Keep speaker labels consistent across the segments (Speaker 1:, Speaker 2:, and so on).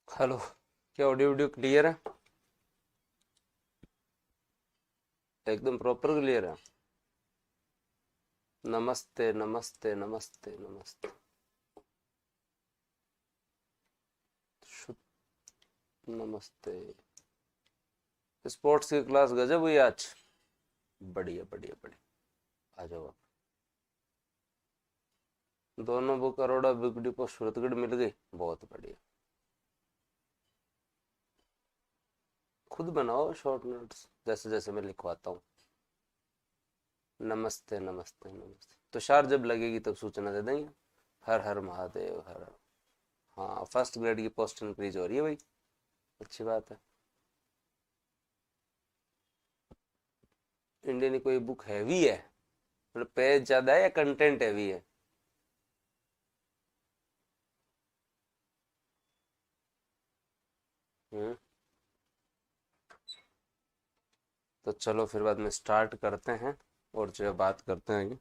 Speaker 1: Hello. क्या audio video clear है? एकदम प्रॉपर क्लियर है। नमस्ते नमस्ते नमस्ते नमस्ते। शुभ नमस्ते। स्पोर्ट्स की क्लास गजब हुई आज। बढ़िया बढ़िया बढ़िया। आ जाओ आप। दोनों book Arora big depot Suratgarh मिल गई, बहुत बढ़िया। खुद बनाओ शॉर्ट नोट्स जैसे जैसे मैं लिखवाता हूँ। नमस्ते नमस्ते नमस्ते। तुषार जब लगेगी तब सूचना दे देंगे। हर हर महादेव हर हर। हाँ, फर्स्ट ग्रेड की पोस्ट इंक्रीज हो रही है भाई। अच्छी बात है। इंडियन की कोई बुक हैवी है? मतलब पेज ज्यादा है या कंटेंट हैवी है? हम्म। तो चलो फिर बाद में स्टार्ट करते हैं और जो है बात करते हैं आगे।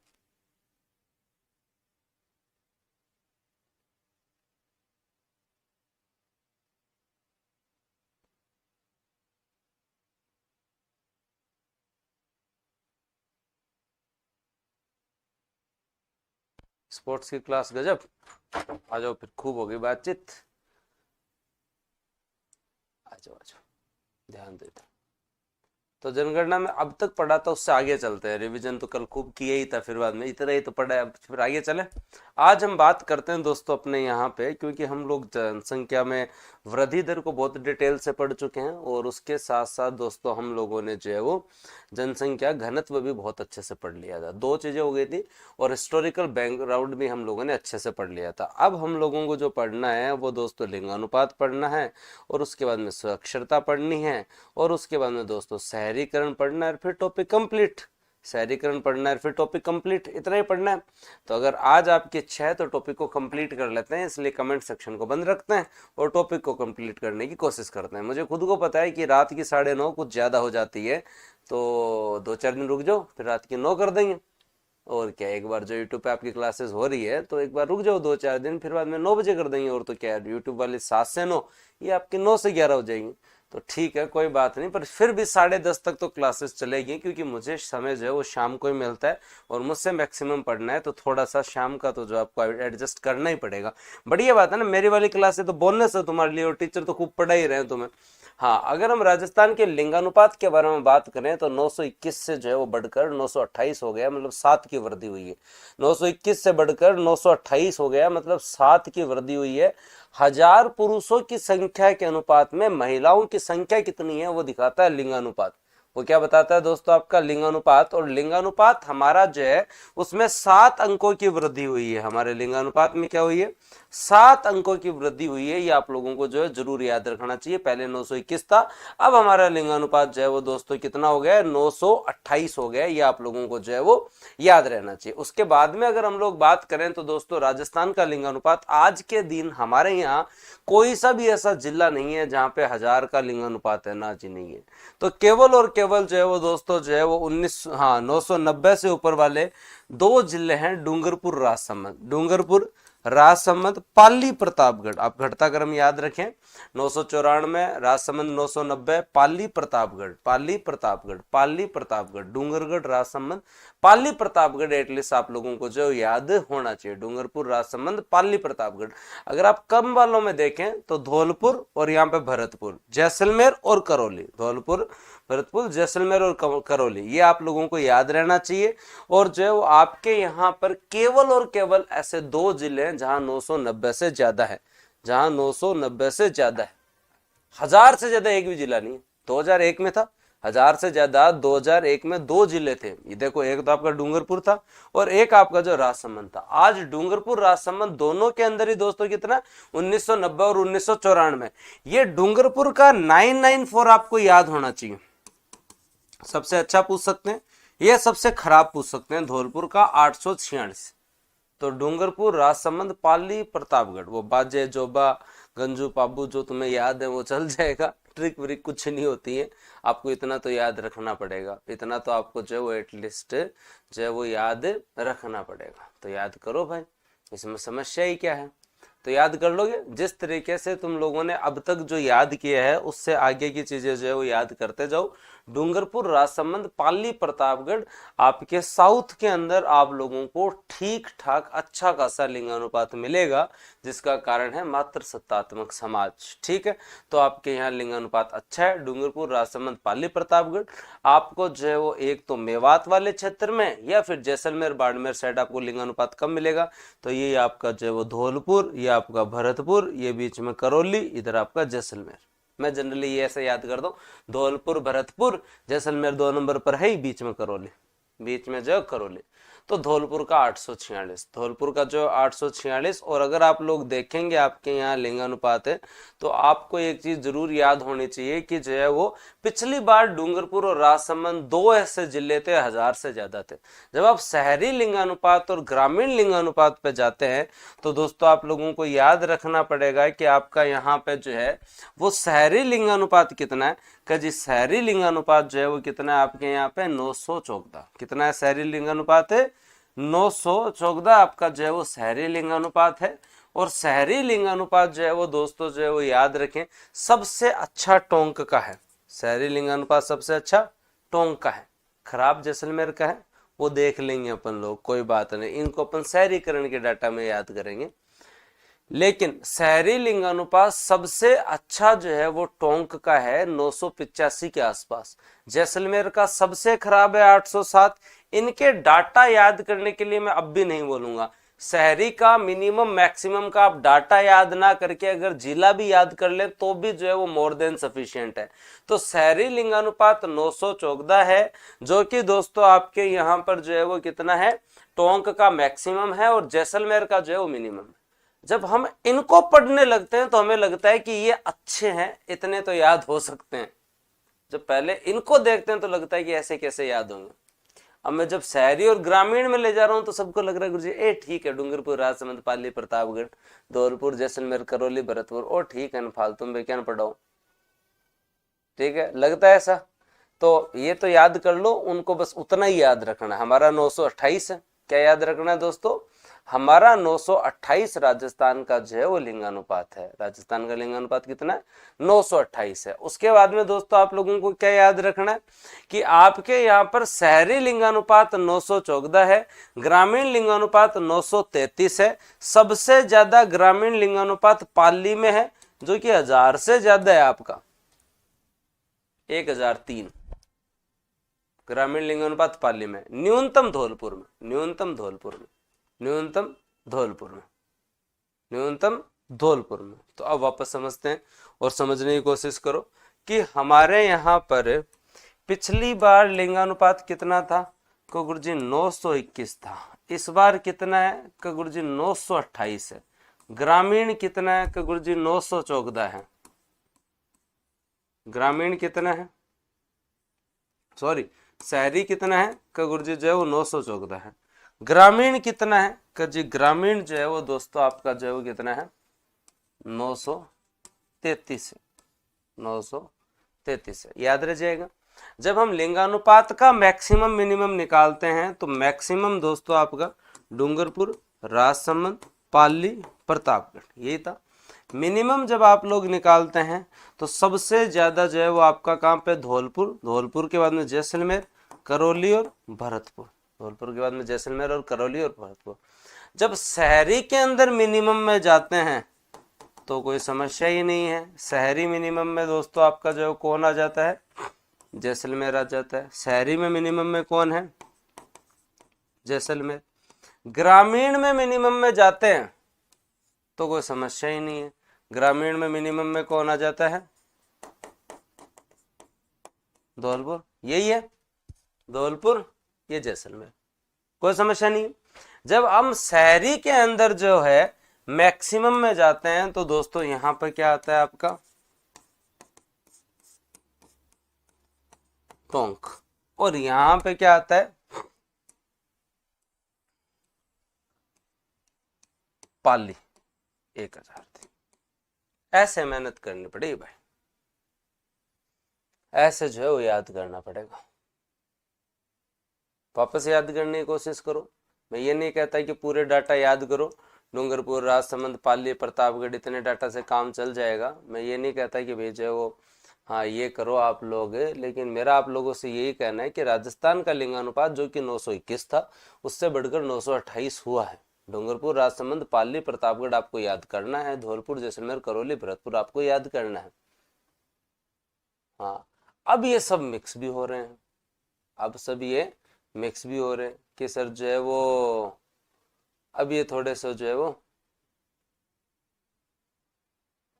Speaker 1: स्पोर्ट्स की क्लास गजब। आ जाओ फिर, खूब होगी बातचीत। आ जाओ आ जाओ। ध्यान देते। तो जनगणना में अब तक पढ़ा था उससे आगे चलते हैं। रिवीजन तो कल खूब किया ही था, फिर बाद में इतना ही तो पढ़ा है, अब फिर आगे चले। आज हम बात करते हैं दोस्तों अपने यहाँ पे, क्योंकि हम लोग जनसंख्या में वृद्धि दर को बहुत डिटेल से पढ़ चुके हैं, और उसके साथ साथ दोस्तों हम लोगों ने जो है वो जनसंख्या घनत्व भी बहुत अच्छे से पढ़ लिया था। दो चीजें हो गई थी, और हिस्टोरिकल बैकग्राउंड भी हम लोगों ने अच्छे से पढ़ लिया था। अब हम लोगों को जो पढ़ना है वो दोस्तों लिंगानुपात पढ़ना है, और उसके बाद में साक्षरता पढ़नी है, और उसके बाद में दोस्तों शहरीकरण पढ़ना है, फिर टॉपिक कंप्लीट। शहरीकरण पढ़ना है फिर टॉपिक कंप्लीट, इतना ही पढ़ना है। तो अगर आज आपकी इच्छा है तो टॉपिक को कंप्लीट कर लेते हैं, इसलिए कमेंट सेक्शन को बंद रखते हैं और टॉपिक को कंप्लीट करने की कोशिश करते हैं। मुझे खुद को पता है कि रात की 9:30 कुछ ज़्यादा हो जाती है, तो 2-4 दिन रुक जाओ, फिर रात की 9 कर देंगे। और क्या, एक बार जो यूट्यूब पे आपकी क्लासेस हो रही है तो एक बार रुक जाओ 2-4 दिन, फिर बाद में 9 बजे कर देंगे। और तो क्या है, यूट्यूब वाली 7 से 9, ये आपकी 9 से 11 हो जाएंगी। तो ठीक है, कोई बात नहीं, पर फिर भी 10:30 तक तो क्लासेस चलेगी, क्योंकि मुझे समय जो है वो शाम को ही मिलता है, और मुझसे मैक्सिमम पढ़ना है, तो थोड़ा सा शाम का तो जो आपको एडजस्ट करना ही पड़ेगा। बढ़िया बात है ना, मेरी वाली क्लास है तो बोलने से तुम्हारे लिए, और टीचर तो खूब पढ़ा ही रहे हैं तुम्हें। हाँ, अगर हम राजस्थान के लिंगानुपात के बारे में बात करें तो 921 से जो है वो बढ़कर 928 हो गया, मतलब 7 की वृद्धि हुई है। 921 से बढ़कर 928 हो गया, मतलब 7 की वृद्धि हुई है। 1000 पुरुषों की संख्या के अनुपात में महिलाओं की संख्या कितनी है वो दिखाता है लिंगानुपात। वो क्या बताता है दोस्तों, आपका लिंगानुपात। और लिंगानुपात हमारा जो है उसमें 7 अंकों की वृद्धि हुई है। हमारे लिंगानुपात में क्या हुई है? 7 अंकों की वृद्धि हुई है। ये आप लोगों को जो है जरूर याद रखना चाहिए। पहले 921 था, अब हमारा लिंगानुपात जो है वो दोस्तों कितना हो गया है? 928 हो गया। ये आप लोगों को जो है वो याद रहना चाहिए। उसके बाद में अगर हम लोग बात करें तो दोस्तों राजस्थान का लिंगानुपात, आज के दिन हमारे यहाँ कोई सा भी ऐसा जिला नहीं है जहां पे 1000 का लिंगानुपात है, ना जी नहीं है। तो केवल और केवल जो है वो दोस्तों जो है वो 990 से ऊपर वाले दो जिले हैं, डूंगरपुर राजसमंद। डूंगरपुर राजसमंद, पाली प्रतापगढ़। आप घटता क्रम याद रखें, 994 राजसमंद, 990 पाली प्रतापगढ़। पाली प्रतापगढ़, पाली प्रतापगढ़, डूंगरगढ़ राजसमंद, पाली प्रतापगढ़। एटलीस्ट आप लोगों को जो याद होना चाहिए, डूंगरपुर राजसमंद पाली प्रतापगढ़। अगर आप कम वालों में देखें तो धौलपुर और यहाँ पे भरतपुर, जैसलमेर और करौली। धौलपुर, भरतपुर, जैसलमेर और करौली, ये आप लोगों को याद रहना चाहिए। और जो है वो आपके यहाँ पर केवल और केवल ऐसे दो जिले हैं जहां 990 से ज्यादा है, जहां 990 से ज्यादा है। 1000 से ज्यादा एक भी जिला नहीं है। 2001 में था 1000 से ज्यादा, 2001 में दो जिले थे। ये देखो, एक तो आपका डूंगरपुर था और एक आपका जो राजसमंद था। आज डूंगरपुर राजसमंद दोनों के अंदर ही दोस्तों कितना, 1990 और 1994। ये डूंगरपुर का 994 आपको याद होना चाहिए। सबसे अच्छा पूछ सकते हैं, यह सबसे खराब पूछ सकते हैं, धौलपुर का 846। तो डूंगरपुर राजसमंद पाली प्रतापगढ़, वो बाजे जोबा गंजू पाबू जो तुम्हें याद है वो चल जाएगा। ट्रिक व्रिक कुछ नहीं होती है, आपको इतना तो याद रखना पड़ेगा। इतना तो आपको जो है वो एटलीस्ट जो है वो याद रखना पड़ेगा। तो याद करो भाई, इसमें समस्या ही क्या है। तो याद कर लोगे। जिस तरीके से तुम लोगों ने अब तक जो याद किया है उससे आगे की चीजें जो है वो याद करते जाओ। डूंगरपुर, राजसमंद, पाली, प्रतापगढ़, आपके साउथ के अंदर आप लोगों को ठीक ठाक अच्छा खासा लिंगानुपात मिलेगा, जिसका कारण है मात्र सत्तात्मक समाज। ठीक है, तो आपके यहाँ लिंगानुपात अच्छा है। डूंगरपुर, राजसमंद, पाली, प्रतापगढ़ आपको जो है वो एक तो मेवात वाले क्षेत्र में या फिर जैसलमेर, बाड़मेर साइड आपको लिंगानुपात कम मिलेगा। तो ये आपका जो है वो धौलपुर, ये आपका भरतपुर, ये बीच में करौली, इधर आपका जैसलमेर। मैं जनरली ये ऐसे याद कर दो, धौलपुर, भरतपुर, जैसलमेर 2 नंबर पर है ही, बीच में करौली, बीच में जो करौली। तो धौलपुर का 846, धौलपुर का जो 846। और अगर आप लोग देखेंगे आपके यहाँ लिंगानुपात है, तो आपको एक चीज जरूर याद होनी चाहिए कि जो है वो पिछली बार डूंगरपुर और राजसमंद 2 ऐसे जिले थे 1000 से ज्यादा थे। जब आप शहरी लिंगानुपात और ग्रामीण लिंगानुपात पे जाते हैं तो दोस्तों आप लोगों को याद रखना पड़ेगा कि आपका यहाँ पे जो है वो शहरी लिंगानुपात कितना है। का जी शहरी लिंगानुपात जो है वो कितना है आपके यहाँ पे 914। कितना है शहरी लिंगानुपात है 914 आपका जो है वो शहरी लिंगानुपात है। और शहरी लिंगानुपात जो है वो दोस्तों जो है वो याद रखें सबसे अच्छा टोंक का है। शहरी लिंगानुपात सबसे अच्छा टोंक का है, खराब जैसलमेर का है, वो देख लेंगे अपन लोग, कोई बात नहीं, इनको अपन शहरीकरण के डाटा में याद करेंगे। लेकिन शहरी लिंगानुपात सबसे अच्छा जो है वो टोंक का है 985 के आसपास। जैसलमेर का सबसे खराब है 807। इनके डाटा याद करने के लिए मैं अब भी नहीं बोलूंगा। शहरी का मिनिमम मैक्सिमम का आप डाटा याद ना करके अगर जिला भी याद कर ले तो भी जो है वो मोर देन सफिशिएंट है। तो शहरी लिंगानुपात 914 है, जो कि दोस्तों आपके यहाँ पर जो है वो कितना है टोंक का मैक्सिमम है और जैसलमेर का जो है वो मिनिमम है। जब हम इनको पढ़ने लगते हैं तो हमें लगता है कि ये अच्छे हैं, इतने तो याद हो सकते हैं। जब पहले इनको देखते हैं तो लगता है कि ऐसे कैसे याद होंगे। अब मैं जब शहरी और ग्रामीण में ले जा रहा हूं तो सबको लग रहा है गुरुजी ए ठीक है, डूंगरपुर, राजसमंद, पाली, प्रतापगढ़, धौलपुर, जैसलमेर, करौली, भरतपुर, ओ ठीक है, फालतू में क्या पढ़ाओ, ठीक है, लगता है ऐसा। तो ये तो याद कर लो, उनको बस उतना ही याद रखना है। हमारा 928 है, क्या याद रखना है दोस्तों, हमारा 928 राजस्थान का जो है वो लिंगानुपात है। राजस्थान का लिंगानुपात कितना है 928 है। उसके बाद में दोस्तों आप लोगों को क्या याद रखना है कि आपके यहाँ पर शहरी लिंगानुपात 914 है, ग्रामीण लिंगानुपात 933 है। सबसे ज्यादा ग्रामीण लिंगानुपात पाली में है जो कि 1000 से ज्यादा है, आपका 1003 ग्रामीण लिंगानुपात पाली में। न्यूनतम धौलपुर में, न्यूनतम धौलपुर में, न्यूनतम धौलपुर में, न्यूनतम धौलपुर में। तो अब वापस समझते हैं और समझने की कोशिश करो कि हमारे यहाँ पर पिछली बार लिंगानुपात कितना था का गुरुजी 921 था। इस बार कितना है का गुरुजी 928 है। ग्रामीण कितना है का गुरुजी 914 है। ग्रामीण कितना है, सॉरी शहरी कितना है का गुरुजी जो है वो 914 है। ग्रामीण कितना है का जी ग्रामीण जो है वो दोस्तों आपका जो है वो कितना है 933 है, 933 है, याद रह जाएगा। जब हम लिंगानुपात का मैक्सिमम मिनिमम निकालते हैं तो मैक्सिमम दोस्तों आपका डूंगरपुर, राजसमंद, पाली, प्रतापगढ़ यही था। मिनिमम जब आप लोग निकालते हैं तो सबसे ज्यादा जो है वो आपका कहाँ पे धौलपुर, धौलपुर के बाद में जैसलमेर, करौली और भरतपुर, धौलपुर के बाद में जैसलमेर और करौली और भरतपुर। जब शहरी के अंदर मिनिमम में जाते हैं तो कोई समस्या ही नहीं है। शहरी मिनिमम में दोस्तों आपका जो कौन आ जाता है, जैसलमेर आ जाता है। शहरी में मिनिमम में कौन है, जैसलमेर। ग्रामीण में मिनिमम में जाते हैं तो कोई समस्या ही नहीं है। ग्रामीण में मिनिमम में कौन आ जाता है, धौलपुर, यही है धौलपुर, ये जैसलमेर, कोई समस्या नहीं। जब हम शहरी के अंदर जो है मैक्सिमम में जाते हैं तो दोस्तों यहां पर क्या आता है आपका टोंक, और यहां पे क्या आता है पाली 1000 थी। ऐसे मेहनत करनी पड़ेगी भाई, ऐसे जो है वो याद करना पड़ेगा। वापस याद करने की कोशिश करो। मैं ये नहीं कहता कि पूरे डाटा याद करो, डूंगरपुर, राजसमंद, पाली, प्रतापगढ़, इतने डाटा से काम चल जाएगा। मैं ये नहीं कहता कि भाई जो है वो हाँ ये करो आप लोग, लेकिन मेरा आप लोगों से यही कहना है कि राजस्थान का लिंगानुपात जो कि 921 था उससे बढ़कर 928 हुआ है। डूंगरपुर, राजसमंद, पाली, प्रतापगढ़ आपको याद करना है, धौलपुर, जैसलमेर, करौली, भरतपुर आपको याद करना है। हाँ, अब ये सब मिक्स भी हो रहे हैं, अब सब ये मिक्स भी हो रहे हैं कि सर जो है वो अब ये थोड़े से जो है वो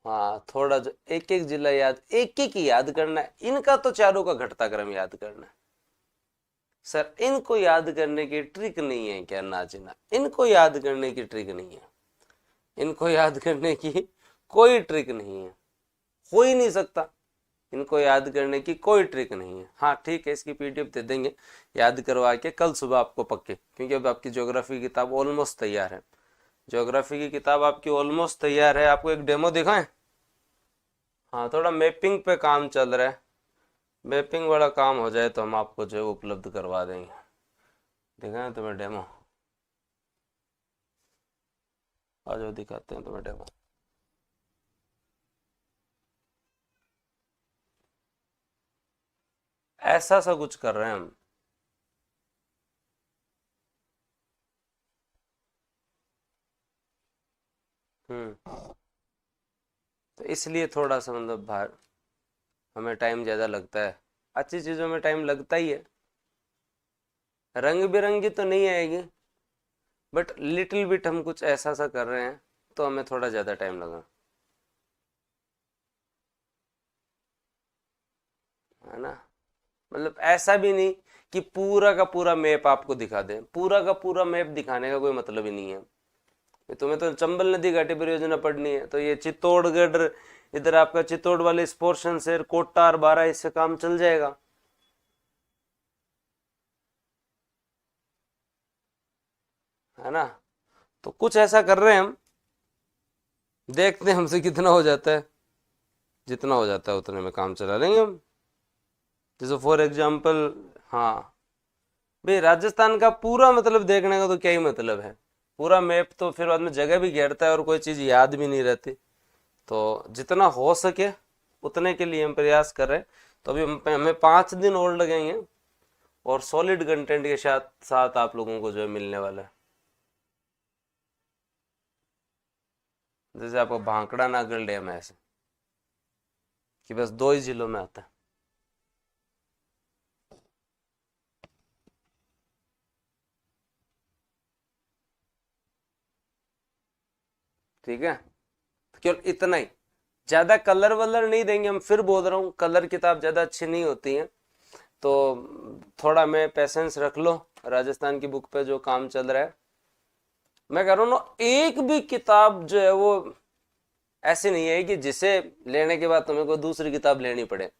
Speaker 1: हाँ थोड़ा जो एक एक जिला याद, एक एक याद करना है, इनका तो चारों का घटता क्रम याद करना है। सर इनको याद करने की ट्रिक नहीं है क्या नाजना, इनको याद करने की ट्रिक नहीं है, इनको याद करने की कोई ट्रिक नहीं है, हो ही नहीं सकता, इनको याद करने की कोई ट्रिक नहीं है। हाँ ठीक है, इसकी पीडीएफ दे देंगे याद करवा के कल सुबह आपको पक्के, क्योंकि अब आपकी ज्योग्राफी की किताब ऑलमोस्ट तैयार है, ज्योग्राफी की किताब आपकी ऑलमोस्ट तैयार है। आपको एक डेमो दिखाएं? हाँ थोड़ा मैपिंग पे काम चल रहा है, मैपिंग वाला काम हो जाए तो हम आपको जो है उपलब्ध करवा देंगे। दिखाएं तुम्हें डेमो? आ जाओ दिखाते हैं तुम्हें डेमो। ऐसा सा कुछ कर रहे हैं हम। तो इसलिए थोड़ा सा मतलब बाहर हमें टाइम ज़्यादा लगता है, अच्छी चीज़ों में टाइम लगता ही है, रंग बिरंगी तो नहीं आएगी बट लिटिल बिट हम कुछ ऐसा सा कर रहे हैं तो हमें थोड़ा ज़्यादा टाइम लगा, है ना। मतलब ऐसा भी नहीं कि पूरा का पूरा मैप आपको दिखा दें, पूरा का पूरा मैप दिखाने का कोई मतलब ही नहीं है। तुम्हें तो चंबल नदी घाटी परियोजना पढ़नी है तो ये चित्तौड़गढ़, इधर आपका चित्तौड़ वाले इस पोर्शन से कोटा और बारा, इससे काम चल जाएगा, है ना। तो कुछ ऐसा कर रहे हैं हम, देखते हैं हमसे कितना हो जाता है, जितना हो जाता है उतने में काम चला लेंगे हम। जैसे फॉर एग्जाम्पल हाँ भाई राजस्थान का पूरा मतलब देखने का तो क्या ही मतलब है, पूरा मैप तो फिर बाद में जगह भी घेरता है और कोई चीज़ याद भी नहीं रहती। तो जितना हो सके उतने के लिए हम प्रयास कर रहे हैं। तो अभी हमें 5 दिन और लगेंगे और सॉलिड कंटेंट के साथ साथ आप लोगों को जो है मिलने वाला है। जैसे आपको भांकड़ा नागल डैम है ऐसे कि बस 2 ही जिलों में आता है, ठीक है। तो केवल इतना ही, ज्यादा कलर वलर नहीं देंगे हम, फिर बोल रहा हूँ कलर किताब ज्यादा अच्छी नहीं होती है, तो थोड़ा मैं पेशेंस रख लो। राजस्थान की बुक पे जो काम चल रहा है, मैं कह रहा हूँ ना, एक भी किताब जो है वो ऐसी नहीं है कि जिसे लेने के बाद तुम्हें कोई दूसरी किताब लेनी पड़े।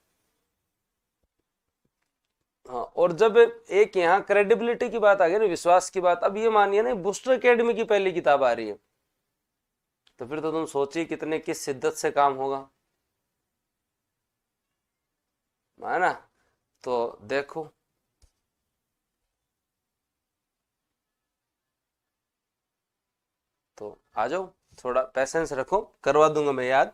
Speaker 1: हाँ, और जब एक यहाँ क्रेडिबिलिटी की बात आ गई ना, विश्वास की बात, अब ये मानिए ना बूस्टर एकेडमी की पहली किताब आ रही है, तो फिर तो तुम सोचिए कितने किस शिद्दत से काम होगा, है ना। तो देखो तो आ जाओ, थोड़ा पैसेंस रखो, करवा दूंगा मैं याद।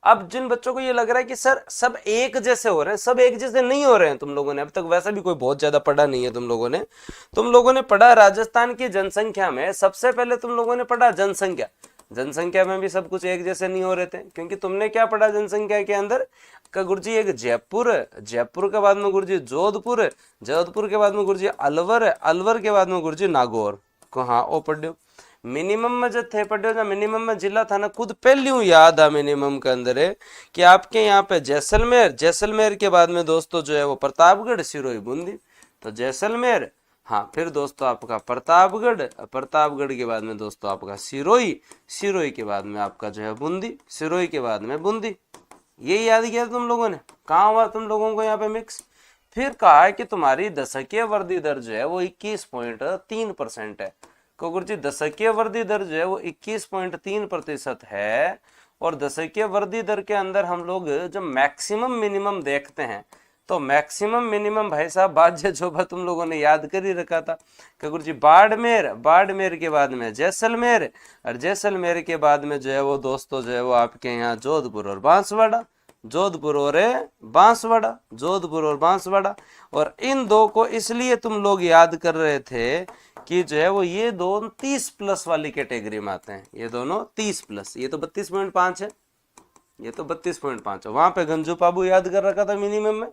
Speaker 1: अब जिन बच्चों को ये लग रहा है कि सर सब एक जैसे हो रहे हैं, सब एक जैसे नहीं हो रहे हैं, तुम लोगों ने अब तक वैसा भी कोई बहुत ज्यादा पढ़ा नहीं है, तुम लोगों ने पढ़ा राजस्थान की जनसंख्या में, सबसे पहले तुम लोगों ने पढ़ा जनसंख्या, जनसंख्या में भी सब कुछ एक जैसे नहीं हो रहे थे, क्योंकि तुमने क्या पढ़ा जनसंख्या के अंदर का गुरुजी, एक जयपुर है, जयपुर के बाद में गुरुजी जोधपुर है, जोधपुर के बाद में गुरुजी अलवर है, अलवर के बाद में गुरुजी नागौर को, हाँ ओ पढ़ो। मिनिमम में जो थे पढ़ो ना, मिनिमम में जिला था ना, खुद पहली हूँ याद आ मिनिमम के अंदर है कि आपके यहाँ पे जैसलमेर, जैसलमेर के बाद में दोस्तों जो है वो प्रतापगढ़, सिरोही, बूंदी, तो जैसलमेर, हाँ फिर दोस्तों आपका प्रतापगढ़, प्रतापगढ़ के बाद में दोस्तों आपका सिरोही, सिरोही के बाद में आपका जो है बूंदी, सिरोही के बाद में बूंदी। ये याद किया तुम लोगों ने, कहाँ हुआ तुम लोगों को यहाँ पे मिक्स। फिर कहा है कि तुम्हारी दशकीय वृद्धि दर जो है वो 21.3% है, गुरु जी दशकीय वृद्धि दर जो है वो 21.3% है, और दशकीय वृद्धि दर के अंदर हम लोग जब मैक्सिमम मिनिमम देखते हैं तो मैक्सिमम मिनिमम भाई साहब बाज्य जोबा तुम लोगों ने याद कर ही रखा था कि गुरु जी बाड़मेर, बाड़मेर के बाद में जैसलमेर, और जैसलमेर के बाद में जो है वो दोस्तों जो है वो आपके यहाँ जोधपुर और बांसवाड़ा, जोधपुर और बांसवाड़ा, जोधपुर और बांसवाड़ा। और इन दो को इसलिए तुम लोग याद कर रहे थे कि जो है वो ये दोनों 30+ वाली कैटेगरी में आते हैं, ये दोनों 30+, ये तो 32.5 है, ये तो 32.5 है। वहां पे गंजू पाबू याद कर रखा था मिनिमम में,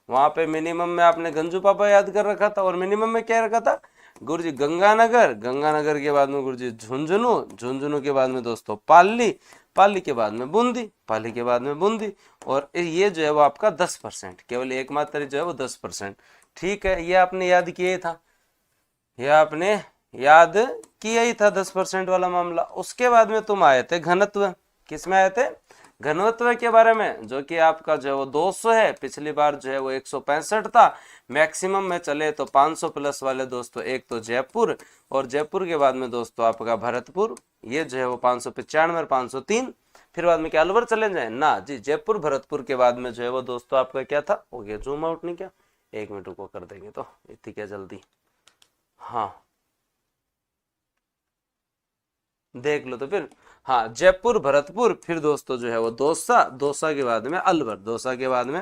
Speaker 1: वहां पे मिनिमम में आपने गंजू पापा याद कर रखा था, और मिनिमम में क्या रखा था गुरु जी गंगानगर, गंगानगर के बाद में गुरु जी झुंझुनू, झुंझुनू के बाद में दोस्तों पाली, पाली के बाद में बूंदी, पाली के बाद में बूंदी। और ये जो है वो आपका 10%, केवल एकमात्र जो है वो 10%। ठीक है, ये आपने याद किया ही था, ये आपने याद किया ही था 10% वाला मामला। उसके बाद में तुम आए थे घनत्व, किस में आए थे, घनत्व के बारे में, जो कि आपका जो है वो 200 है, पिछली बार जो है वो 165 था। मैक्सिमम में चले तो 500+ वाले दोस्तों, एक तो जयपुर, और जयपुर के बाद में दोस्तों आपका भरतपुर, ये जो है वो 595 और 503। फिर बाद में क्या अलवर चले जाए ना जी, जयपुर भरतपुर के बाद में जो है वो दोस्तों आपका क्या था, हो गया जूम आउट नहीं, क्या 1 मिनट को कर देंगे तो इतनी क्या जल्दी, हाँ देख लो तो फिर, हाँ जयपुर भरतपुर, फिर दोस्तों जो है वो दौसा, दौसा के बाद में अलवर, दौसा के बाद में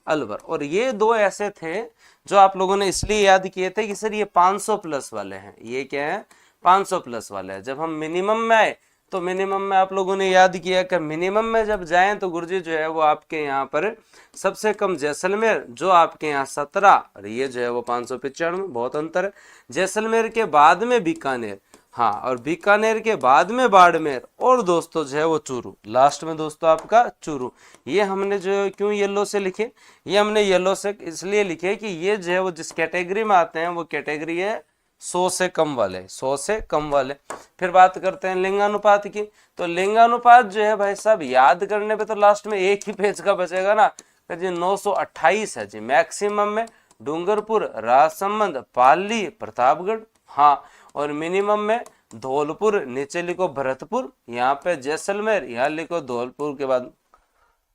Speaker 1: अलवर। और ये दो ऐसे थे जो आप लोगों ने इसलिए याद किए थे कि सर ये 500+ वाले हैं, ये क्या है 500+ वाले हैं। जब हम मिनिमम में आए तो मिनिमम में आप लोगों ने याद किया कि मिनिमम में जब जाएं तो गुरुजी जो है वो आपके यहाँ पर सबसे कम जैसलमेर, जो आपके यहाँ 17, और ये जो है वो 595, बहुत अंतर है। जैसलमेर के बाद में बीकानेर, हाँ, और बीकानेर के बाद में बाड़मेर, और दोस्तों जो है वो चूरू, लास्ट में दोस्तों आपका चूरू। ये हमने जो है क्यों येलो से लिखे, ये हमने येलो से इसलिए लिखे कि ये जो है वो जिस कैटेगरी में आते हैं वो कैटेगरी है 100 से कम वाले, 100 से कम वाले। फिर बात करते हैं लिंगानुपात की, तो लिंगानुपात जो है भाई साहब याद करने पे तो लास्ट में एक ही पेज का बचेगा ना जी, 928 है जी मैक्सिमम में, डूंगरपुर, राजसमंद, पाली, प्रतापगढ़, हाँ, और मिनिमम में धौलपुर, नीचे लिखो भरतपुर, यहाँ पे जैसलमेर, यहाँ लिखो धौलपुर के बाद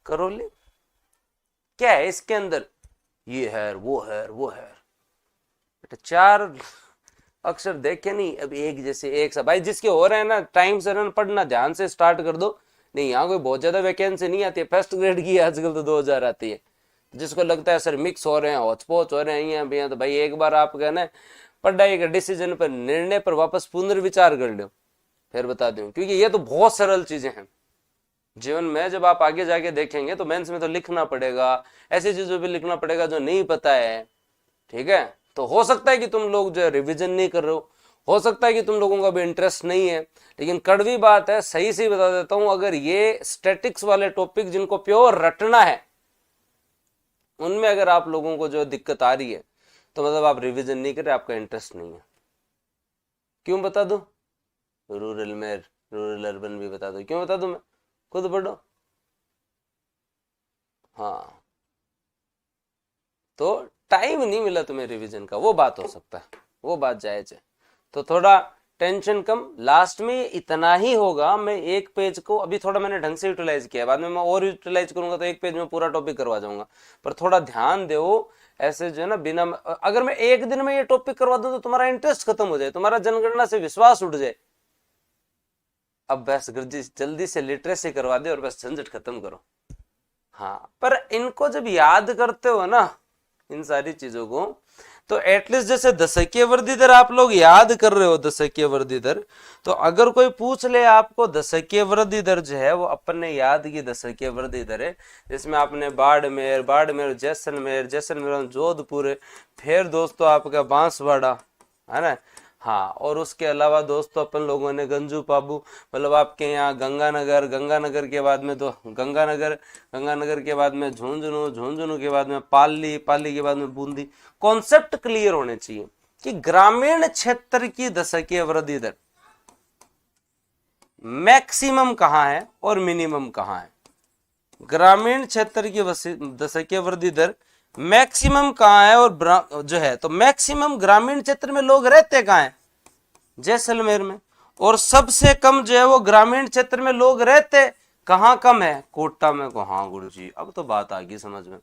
Speaker 1: करौली। क्या है इसके अंदर, ये है वो है वो है, 4 अक्षर देखे नहीं, अब एक जैसे एक सा भाई, जिसके हो रहे हैं ना टाइम से रन पढ़ना ध्यान से स्टार्ट कर दो, नहीं यहाँ कोई बहुत ज्यादा वैकेंसी नहीं आती है, फर्स्ट ग्रेड की आजकल तो 2000 आती है। जिसको लगता है सर मिक्स हो रहे हैं, होचपोच हो रहे हैं यहाँ भैया, तो भाई एक बार आप कहना पढ़ाई के डिसीजन पर, निर्णय पर वापस पुनर्विचार कर लो, फिर बता दूं, क्योंकि ये तो बहुत सरल चीजें हैं जीवन में। जब आप आगे जाके देखेंगे तो मेंस में तो लिखना पड़ेगा, ऐसी चीजों पे लिखना पड़ेगा जो नहीं पता है, ठीक है। तो हो सकता है कि तुम लोग जो रिवीजन नहीं कर रहे हो सकता है कि तुम लोगों का भी इंटरेस्ट नहीं है, लेकिन कड़वी बात है, सही से बता देता हूं, अगर ये स्टैटिक्स वाले टॉपिक जिनको प्योर रटना है, उनमें अगर आप लोगों को जो दिक्कत आ रही है तो मतलब आप रिवीजन नहीं कर रहे, आपका इंटरेस्ट नहीं है। क्यों बता दो, रूरल में, रूरल अर्बन भी बता दो, क्यों बता दो, मैं खुद पढ़ो, हाँ, तो टाइम नहीं मिला तुम्हें रिवीजन का, वो बात हो सकता है, वो बात जायज है। तो थोड़ा टेंशन कम, लास्ट में इतना ही होगा। मैं एक पेज को अभी थोड़ा मैंने ढंग से यूटिलाइज किया, बाद में मैं और यूटिलाइज करूंगा तो एक पेज में पूरा टॉपिक करवा जाऊंगा, पर थोड़ा ध्यान दो ऐसे जो है ना, बिना, अगर मैं एक दिन में ये टॉपिक करवा दूं तो तुम्हारा इंटरेस्ट खत्म हो जाए, तुम्हारा जनगणना से विश्वास उठ जाए। अब बस जल्दी से लिटरेसी करवा दे और बस झंझट खत्म करो। हाँ, पर इनको जब याद करते हो ना इन सारी चीजों को, तो एटलीस्ट जैसे दशकीय वृद्धि दर आप लोग याद कर रहे हो, दशकीय वृद्धि दर, तो अगर कोई पूछ ले आपको दशकीय वृद्धि दर जो है वो अपन ने याद की दशकीय वृद्धि दर है, जिसमें आपने बाड़मेर, बाड़मेर जैसलमेर, जैसलमेर जोधपुर, फिर दोस्तों आपका बांसवाड़ा है ना, हाँ, और उसके अलावा दोस्तों अपन लोगों ने गंजू पाबू, मतलब आपके यहाँ गंगानगर, गंगानगर के बाद में तो गंगानगर, गंगानगर के बाद में झुंझुनू, झुंझुनू के बाद में पाली, पाली के बाद में बूंदी। कॉन्सेप्ट क्लियर होने चाहिए कि ग्रामीण क्षेत्र की दशकीय वृद्धि दर मैक्सिमम कहाँ है और मिनिमम कहाँ है। ग्रामीण क्षेत्र की दशकीय वृद्धि दर मैक्सिमम कहाँ है और जो है, तो मैक्सिमम ग्रामीण क्षेत्र में लोग रहते कहाँ हैं, जैसलमेर में, और सबसे कम जो है वो ग्रामीण क्षेत्र में लोग रहते कहाँ कम है, कोटा में को। हाँ गुरु जी, अब तो बात आ गई समझ में,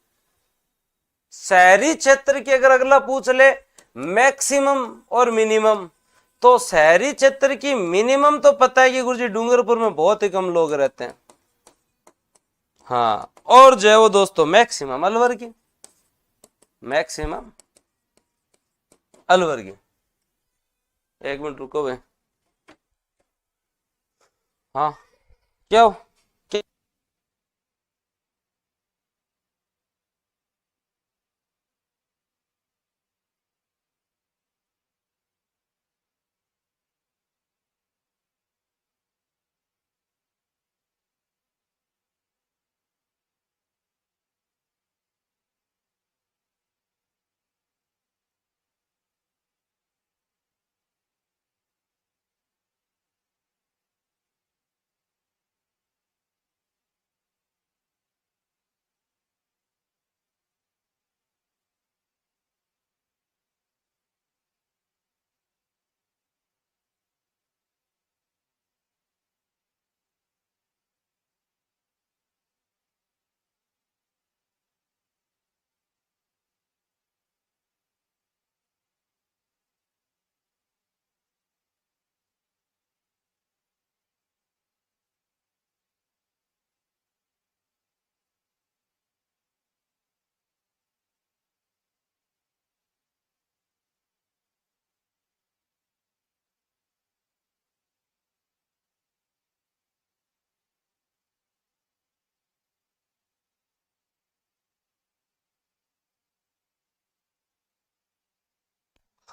Speaker 1: शहरी क्षेत्र की अगर अगला पूछ ले मैक्सिमम और मिनिमम, तो शहरी क्षेत्र की मिनिमम तो पता है कि गुरुजी डूंगरपुर में बहुत ही कम लोग रहते हैं। हाँ, और जो है वो दोस्तों मैक्सिमम अलवर की, मैक्सिमम अलवर की। एक मिनट रुको भाई। हाँ क्या हो?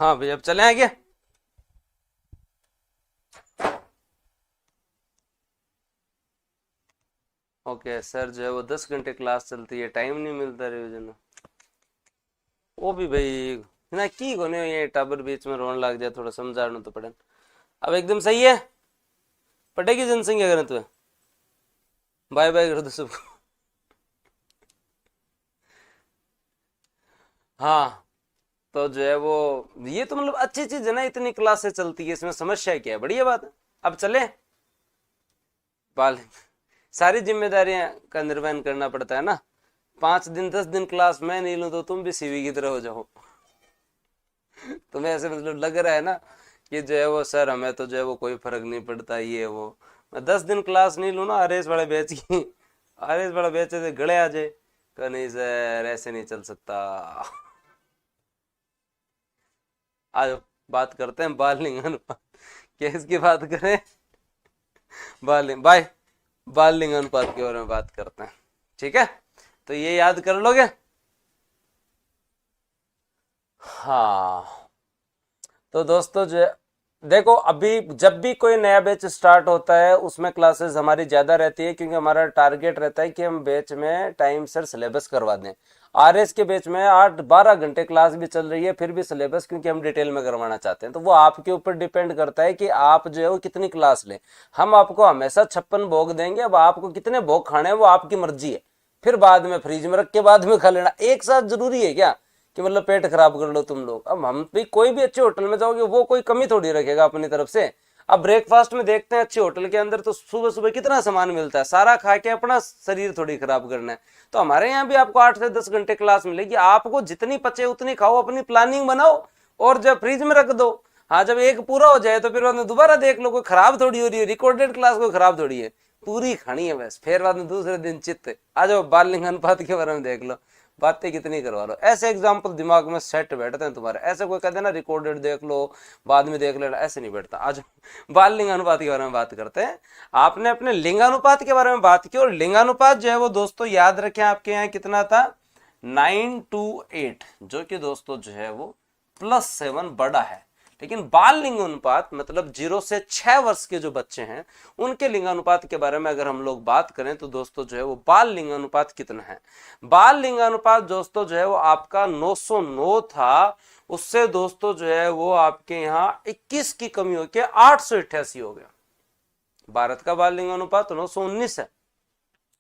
Speaker 1: हाँ भाई अब चले आगे। ओके सर, जो है वो 10 घंटे क्लास चलती है, टाइम नहीं मिलता रिविजन में। वो भी भाई ना की कोने ये टाबर बीच में रोन लग जाए, थोड़ा समझाना तो पड़े। अब एकदम सही है, पटेगी जनसंख्या करें तो बाय बाय कर दो सबको। हाँ, तो जो है वो ये तो मतलब अच्छी चीज है ना, इतनी क्लासेस चलती है, इसमें समस्या क्या है, बढ़िया बात है। अब चले बाल, सारी जिम्मेदारियां का निर्वहन करना पड़ता है ना। 5 दिन 10 दिन क्लास मैं नहीं लूं तो तुम भी सीवी की तरह हो जाओ। तुम्हें ऐसे मतलब लग रहा है ना कि जो है वो सर हमें तो जो है वो कोई फर्क नहीं पड़ता ये वो। मैं 10 दिन क्लास नहीं लूँ ना आरएस वाले बैच की, आरएस वाला बैच से गड़े आ जाए, कहा नहीं सर ऐसे नहीं चल सकता। आज बात करते हैं बाल लिंग अनुपात, केस की बात करें, बाल लिंग बाय, बाल लिंग अनुपात के बारे में बात करते हैं, ठीक है। तो ये याद कर लोगे। हाँ, तो दोस्तों जो देखो अभी जब भी कोई नया बैच स्टार्ट होता है उसमें क्लासेस हमारी ज्यादा रहती है, क्योंकि हमारा टारगेट रहता है कि हम बैच में टाइम सर सिलेबस करवा दें। आरएस के बैच में 8-12 घंटे क्लास भी चल रही है फिर भी सिलेबस क्योंकि हम डिटेल में करवाना चाहते हैं, तो वो आपके ऊपर डिपेंड करता है कि आप जो है वो कितनी क्लास लें। हम आपको हमेशा 56 भोग देंगे, अब आपको कितने भोग खाने हैं वो आपकी मर्जी है। फिर बाद में फ्रिज में रख के बाद में खा लेना एक साथ जरूरी है क्या कि मतलब पेट खराब कर लो तुम लोग। अब हम भी कोई भी अच्छे होटल में जाओगे वो कोई कमी थोड़ी रखेगा अपनी तरफ से। अब ब्रेकफास्ट में देखते हैं अच्छे होटल के अंदर तो सुबह सुबह कितना सामान मिलता है, सारा खा के अपना शरीर थोड़ी खराब करना है। तो हमारे यहाँ भी आपको 8 से 10 घंटे क्लास मिलेगी, आपको जितनी पचे उतनी खाओ, अपनी प्लानिंग बनाओ और जब फ्रिज में रख दो। हाँ, जब एक पूरा हो जाए तो फिर बाद में दोबारा देख लो, कोई खराब थोड़ी हो रही है, रिकॉर्डेड क्लास कोई खराब थोड़ी है, पूरी खानी है बस। फिर बाद में दूसरे दिन चित्त आ जाओ बाल लिंग अनुपात के बारे में देख लो, बातें कितनी करवा लो। ऐसे एग्जाम्पल दिमाग में सेट बैठते हैं तुम्हारे, ऐसे कोई कहते हैं ना रिकॉर्डेड देख लो बाद में देख लेना, ऐसे नहीं बैठता। आज बाल लिंगानुपात के बारे में बात करते हैं। आपने अपने लिंगानुपात के बारे में बात की, और लिंगानुपात जो है वो दोस्तों याद रखें आपके यहाँ कितना था, 9:8, जो कि दोस्तों जो है वो +7 बड़ा है। लेकिन बाल लिंगानुपात मतलब 0 से 6 वर्ष के जो बच्चे हैं उनके लिंगानुपात के बारे में अगर हम लोग बात करें तो दोस्तों जो है वो बाल लिंगानुपात कितना है। बाल लिंगानुपात दोस्तों जो है वो आपका 909 था, उससे दोस्तों जो है वो आपके यहाँ 21 की कमी होकर 888 हो गया। भारत का बाल लिंगानुपात 919 है,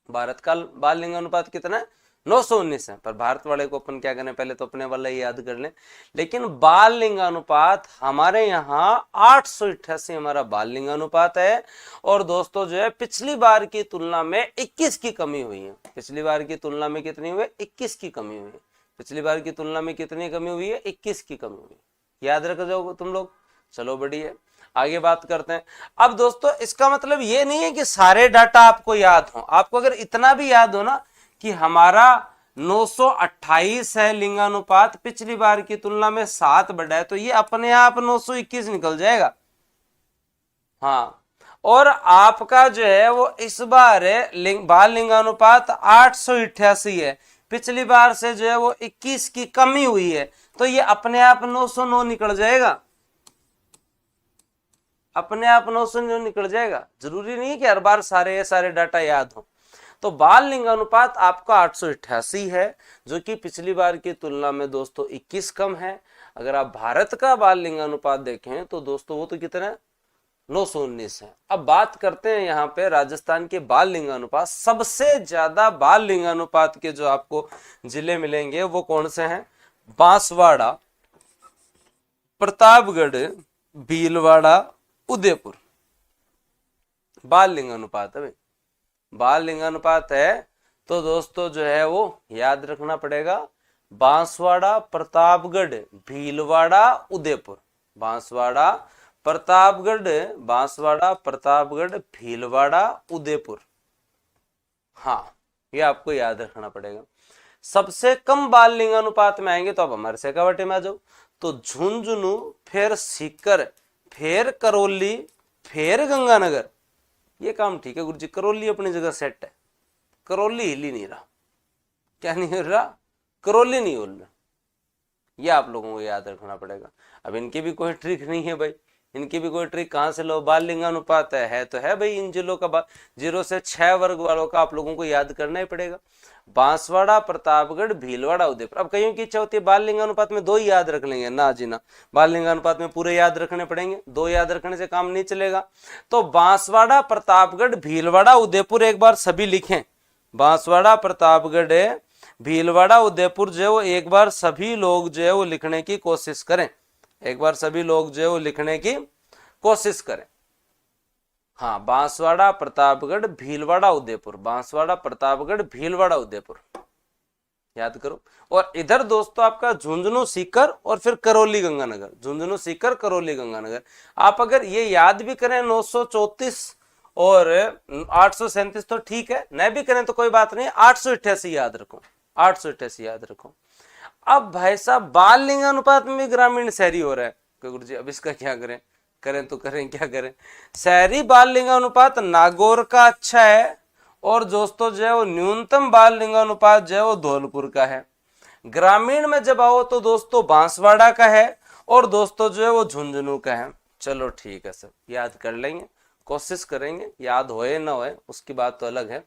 Speaker 1: भारत का बाल लिंगानुपात कितना है, 919 है। पर भारत वाले को अपन क्या करें, पहले तो अपने वाला ही याद कर लें। लेकिन बाल लिंगानुपात हमारे यहाँ 888 हमारा बाल लिंगानुपात है। और दोस्तों जो है पिछली बार की तुलना में 21 की कमी हुई है, पिछली बार की तुलना में कितनी हुई, 21 की कमी हुई है। पिछली बार की तुलना में कितनी कमी हुई है? 21 की कमी हुई। याद रख जाओगे तुम लोग। चलो बढ़िया, आगे बात करते हैं। अब दोस्तों इसका मतलब ये नहीं है कि सारे डाटा आपको याद हो। आपको अगर इतना भी याद हो ना कि हमारा 928 है लिंगानुपात, पिछली बार की तुलना में 7 बढ़ा है, तो ये अपने आप 921 निकल जाएगा। हाँ, और आपका जो है वो इस बार बाल लिंगानुपात 888 है, पिछली बार से जो है वो 21 की कमी हुई है, तो ये अपने आप 909 निकल जाएगा। अपने आप 909 निकल जाएगा। जरूरी नहीं है कि हर बार सारे डाटा याद हो। तो बाल लिंगानुपात आपका 888 है, जो कि पिछली बार की तुलना में दोस्तों 21 कम है। अगर आप भारत का बाल लिंगानुपात देखें तो दोस्तों वो तो कितना है? 919 है। अब बात करते हैं यहाँ पे राजस्थान के बाल लिंगानुपात। सबसे ज्यादा बाल लिंगानुपात के जो आपको जिले मिलेंगे वो कौन से हैं? बांसवाड़ा, प्रतापगढ़, भीलवाड़ा, उदयपुर। बाल लिंगानुपात है भाई, बाल लिंगानुपात है तो दोस्तों जो है वो याद रखना पड़ेगा, बांसवाड़ा, प्रतापगढ़, भीलवाड़ा, उदयपुर। बांसवाड़ा, प्रतापगढ़, बांसवाड़ा, प्रतापगढ़, भीलवाड़ा, उदयपुर। हाँ, ये आपको याद रखना पड़ेगा। सबसे कम बाल लिंगानुपात में आएंगे तो आप हमारे शेखावाटी में आ जाओ, तो झुंझुनू, फिर सीकर, फिर करौली, फिर गंगानगर। ये काम ठीक है गुरुजी, करौली अपनी जगह सेट है। करौली हिल ही नहीं रहा। क्या नहीं हिल रहा? करौली नहीं हिल रहा। ये आप लोगों को याद रखना पड़ेगा। अब इनकी भी कोई ट्रिक नहीं है भाई, इनकी भी कोई ट्रिक कहां से लो? बाल लिंगानुपात है तो है भाई इन जिलों का 0 से 6 वर्ग वालों का आप लोगों को याद करना ही पड़ेगा। बांसवाड़ा, प्रतापगढ़, भीलवाड़ा, उदयपुर। अब कईयों की इच्छा होती है बाल लिंगानुपात में 2 ही याद रख लेंगे। ना जी ना, बाल लिंगानुपात में पूरे याद रखने पड़ेंगे, 2 याद रखने से काम नहीं चलेगा। तो बांसवाड़ा, प्रतापगढ़, भीलवाड़ा, उदयपुर एक बार सभी लिखें। बांसवाड़ा, प्रतापगढ़, भीलवाड़ा, उदयपुर जो है वो एक बार सभी लोग जो है वो लिखने की कोशिश करें। एक बार सभी लोग जो है वो लिखने की कोशिश करें। हाँ, बांसवाड़ा, प्रतापगढ़, भीलवाड़ा, उदयपुर। बांसवाड़ा, प्रतापगढ़, भीलवाड़ा, उदयपुर। याद करो। और इधर दोस्तों आपका झुंझुनू, सीकर और फिर करौली, गंगानगर। झुंझुनू, सीकर, करौली, गंगानगर। आप अगर ये याद भी करें 934 और 837 तो ठीक है, नहीं भी करें तो कोई बात नहीं, 888 याद रखो। 888 याद रखो। अब भाई साहब बाल लिंगानुपात में भी ग्रामीण शहरी हो रहा है गुरु जी, अब इसका क्या करें? करें तो करें, क्या करें? शहरी बाल लिंगानुपात नागौर का अच्छा है, और दोस्तों जो है वो न्यूनतम बाल लिंगानुपात जो है वो धौलपुर का है। ग्रामीण में जब आओ तो दोस्तों बांसवाड़ा का है, और दोस्तों जो है वो झुंझुनू का है। चलो ठीक है सर, याद कर लेंगे, कोशिश करेंगे, याद होए ना होए उसकी बात तो अलग है।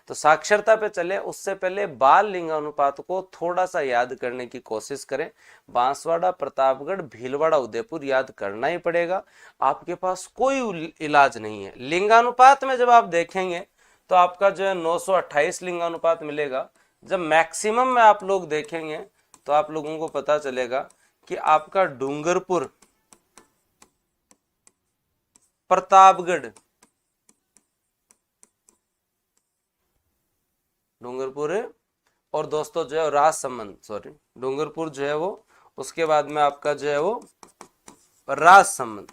Speaker 1: तो साक्षरता पे चले उससे पहले बाल लिंगानुपात को थोड़ा सा याद करने की कोशिश करें। बांसवाड़ा, प्रतापगढ़, भीलवाड़ा, उदयपुर याद करना ही पड़ेगा, आपके पास कोई इलाज नहीं है। लिंगानुपात में जब आप देखेंगे तो आपका जो है 928 लिंगानुपात मिलेगा। जब मैक्सिमम में आप लोग देखेंगे तो आप लोगों को पता चलेगा कि आपका डूंगरपुर, प्रतापगढ़, डूंगरपुर और दोस्तों जो है राजसमंद, सॉरी डूंगरपुर जो है वो, उसके बाद में आपका जो है वो राजसमंद।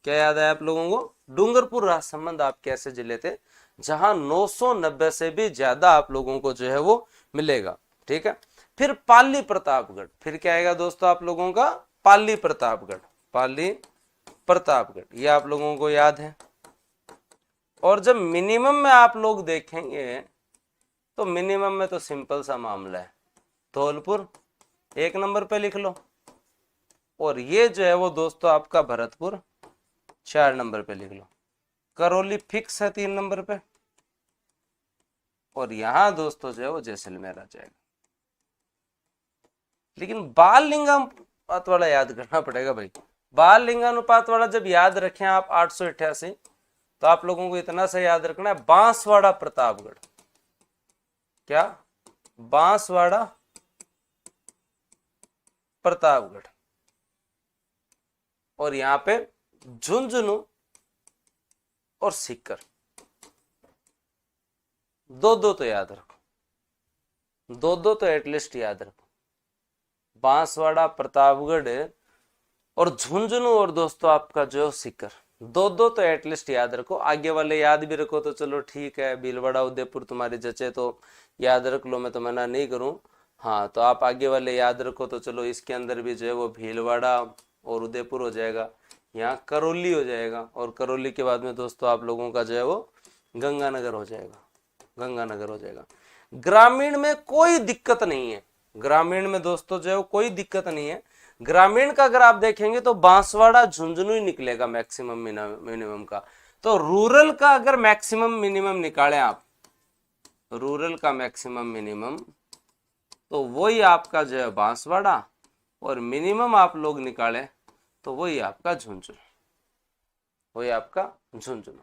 Speaker 1: क्या याद है आप लोगों को? डूंगरपुर, राजसमंद आपके ऐसे जिले थे जहां 990 से भी ज्यादा आप लोगों को जो है वो मिलेगा। ठीक है, फिर पाली, प्रतापगढ़। फिर क्या आएगा दोस्तों आप लोगों का? पाली, प्रतापगढ़। पाली, प्रतापगढ़, ये आप लोगों को याद है। और जब मिनिमम में आप लोग देखेंगे तो मिनिमम में तो सिंपल सा मामला है, धौलपुर 1 नंबर पे लिख लो, और ये जो है वो दोस्तों आपका भरतपुर 4 नंबर पे लिख लो। करौली फिक्स है 3 नंबर पे, और यहां दोस्तों जो है वो जैसलमेर आ जाएगा। लेकिन बाल लिंगानुपात वाला याद करना पड़ेगा भाई। बाल लिंगानुपात वाला जब याद रखें आप 888, तो आप लोगों को इतना सा याद रखना है, बांसवाड़ा, प्रतापगढ़। क्या? बांसवाड़ा, प्रतापगढ़, और यहां पे झुंझुनू और सीकर। 2-2 तो याद रखो, 2-2 तो एटलीस्ट याद रखो। बांसवाड़ा, प्रतापगढ़ और झुंझुनू, और दोस्तों आपका जो सीकर, दो दो तो एटलीस्ट याद रखो। आगे वाले याद भी रखो तो चलो ठीक है, भीलवाड़ा उदयपुर तुम्हारी जचे तो याद रख लो, मैं तो मना नहीं करूं। हाँ तो आप आगे वाले याद रखो तो चलो, इसके अंदर भी जो है वो भीलवाड़ा और उदयपुर हो जाएगा, यहाँ करौली हो जाएगा, और करौली के बाद में दोस्तों आप लोगों का जो है वो गंगानगर हो जाएगा, गंगानगर हो जाएगा। ग्रामीण में कोई दिक्कत नहीं है, ग्रामीण में दोस्तों जो है कोई दिक्कत नहीं है। ग्रामीण का अगर आप देखेंगे तो बांसवाड़ा झुंझुनू ही निकलेगा मैक्सिमम मिनिमम का। तो रूरल का अगर मैक्सिमम मिनिमम निकालें आप, रूरल का मैक्सिमम मिनिमम, तो वही आपका जो है बांसवाड़ा, और मिनिमम आप लोग निकालें तो वही आपका झुंझुनू, वही आपका झुंझुनू।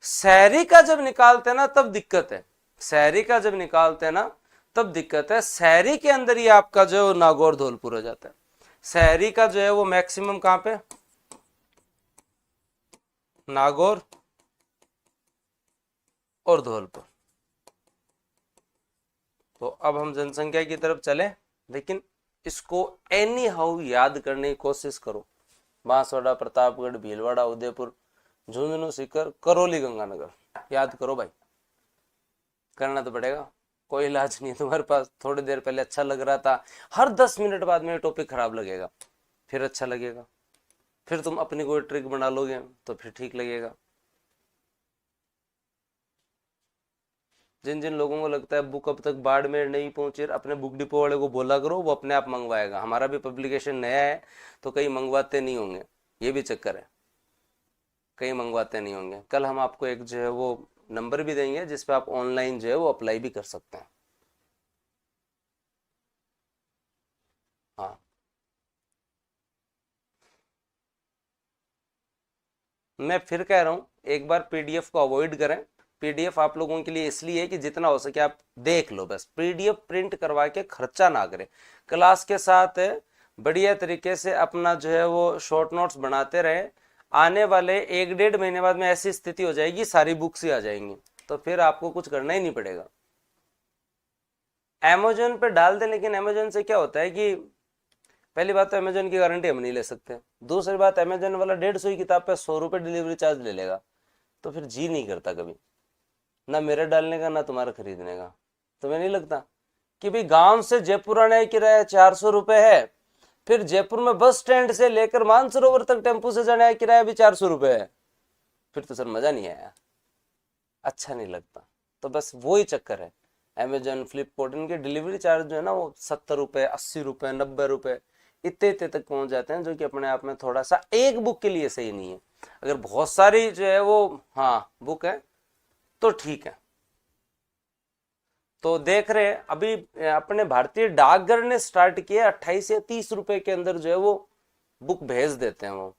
Speaker 1: शहरी का जब निकालते हैं ना तब दिक्कत है, शहरी का जब निकालते हैं ना तब दिक्कत है। शहरी के अंदर ही आपका जो नागौर धौलपुर हो जाता है। शहरी का जो है वो मैक्सिमम कहां पे, नागौर और धौलपुर। तो अब हम जनसंख्या की तरफ चले, लेकिन इसको एनी हाउ याद करने की कोशिश करो। बांसवाड़ा, प्रतापगढ़, भीलवाड़ा, उदयपुर, झुंझुनू, सीकर, करौली, गंगानगर, याद करो भाई, करना तो पड़ेगा, कोई इलाज नहीं है तुम्हारे पास। थोड़ी देर पहले अच्छा लग रहा था, हर 10 मिनट बाद में टॉपिक खराब लगेगा, फिर अच्छा लगेगा, फिर तुम अपनी कोई ट्रिक बना लोगे तो फिर ठीक लगेगा। जिन जिन लोगों को लगता है बुक अब तक बाड़मेर नहीं पहुंची, अपने बुक डिपो वाले को बोला करो, वो अपने आप मंगवाएगा। हमारा भी पब्लिकेशन नया है तो कई मंगवाते नहीं होंगे, ये भी चक्कर है, कई मंगवाते नहीं होंगे। कल हम आपको एक जो है वो नंबर भी देंगे जिसपे आप ऑनलाइन जो है वो अप्लाई भी कर सकते हैं। हाँ मैं फिर कह रहा हूँ, एक बार पीडीएफ को अवॉइड करें। पीडीएफ आप लोगों के लिए इसलिए है कि जितना हो सके आप देख लो, बस पीडीएफ प्रिंट करवा के खर्चा ना करें। क्लास के साथ बढ़िया तरीके से अपना जो है वो शॉर्ट नोट्स बनाते रहे। आने वाले 1-1.5 महीने बाद में ऐसी स्थिति हो जाएगी सारी बुक्स ही आ जाएंगी, तो फिर आपको कुछ करना ही नहीं पड़ेगा। अमेजोन पे डाल दें, लेकिन अमेजोन से क्या होता है कि पहली बात तो अमेजोन की गारंटी हम नहीं ले सकते, दूसरी बात अमेजोन वाला 150 की किताब पे 100 रुपये डिलीवरी चार्ज ले लेगा, तो फिर जी नहीं करता कभी, ना मेरे डालने का ना तुम्हारा खरीदने का। तुम्हें नहीं लगता कि भाई गांव से जयपुर आने का किराया 400 रुपये है, फिर जयपुर में बस स्टैंड से लेकर मानसरोवर तक टेम्पू से जाने का किराया भी 400 रुपये है, फिर तो सर मजा नहीं आया, अच्छा नहीं लगता। तो बस वो ही चक्कर है, अमेजोन, फ्लिपकार्ट, इनके डिलीवरी चार्ज जो है ना वो 70 रुपये, 80 रुपये, 90 रुपये, इतने इतने तक पहुंच जाते हैं, जो कि अपने आप में थोड़ा सा एक बुक के लिए सही नहीं है। अगर बहुत सारी जो है वो हाँ बुक है तो ठीक है। तो देख रहे हैं अभी अपने भारतीय डाकघर ने स्टार्ट किया, 28 या 30 रुपए के अंदर जो है वो बुक भेज देते हैं वो।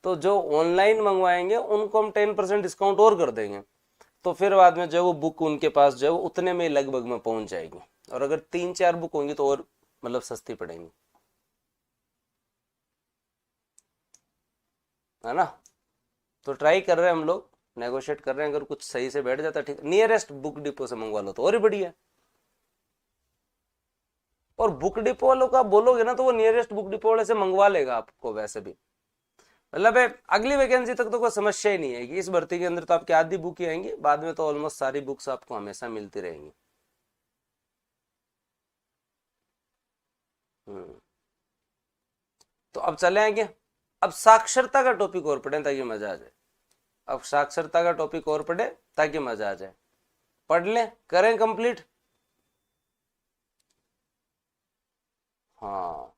Speaker 1: तो जो ऑनलाइन मंगवाएंगे उनको हम 10% डिस्काउंट और कर देंगे, तो फिर बाद में जो है वो बुक उनके पास जो है वो उतने में लगभग में पहुंच जाएगी। और अगर 3-4 बुक होंगी तो और मतलब सस्ती पड़ेंगी, है ना। तो ट्राई कर रहे हैं हम लोग, नेगोशिएट कर रहे हैं, अगर कुछ सही से बैठ जाता है ठीक, नियरेस्ट बुक डिपो से मंगवा लो तो और ही बढ़िया। और बुक डिपो वालों का बोलोगे ना तो वो नियरेस्ट बुक डिपो वाले से मंगवा लेगा आपको वैसे भी। मतलब है अगली वैकेंसी तक तो कोई समस्या ही नहीं है कि इस भर्ती के अंदर तो आपकी आधी बुक ही आएंगी, बाद में तो ऑलमोस्ट सारी बुक्स आपको हमेशा मिलती रहेंगी। हम्म। तो अब चले आएंगे, अब साक्षरता का टॉपिक और पढ़ें ताकि मजा आ जाए। अब साक्षरता का टॉपिक और पढ़े ताकि मजा आ जाए, पढ़ लें, करें कंप्लीट। हाँ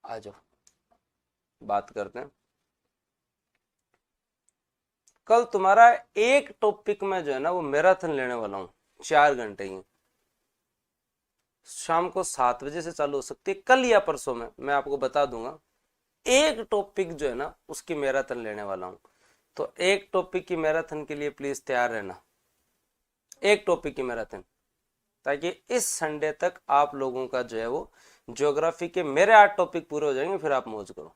Speaker 1: आ जाओ बात करते हैं। कल तुम्हारा एक टॉपिक में जो है ना वो मैराथन लेने वाला हूँ, 4 घंटे की, शाम को 7 बजे से चालू हो सकती है, कल या परसों में मैं आपको बता दूंगा। एक टॉपिक जो है ना उसकी मैराथन लेने वाला हूँ, तो एक टॉपिक की मैराथन के लिए प्लीज तैयार रहना, एक टॉपिक की मैराथन, ताकि इस संडे तक आप लोगों का जो है वो ज्योग्राफी के मेरे 8 टॉपिक पूरे हो जाएंगे, फिर आप मौज करो।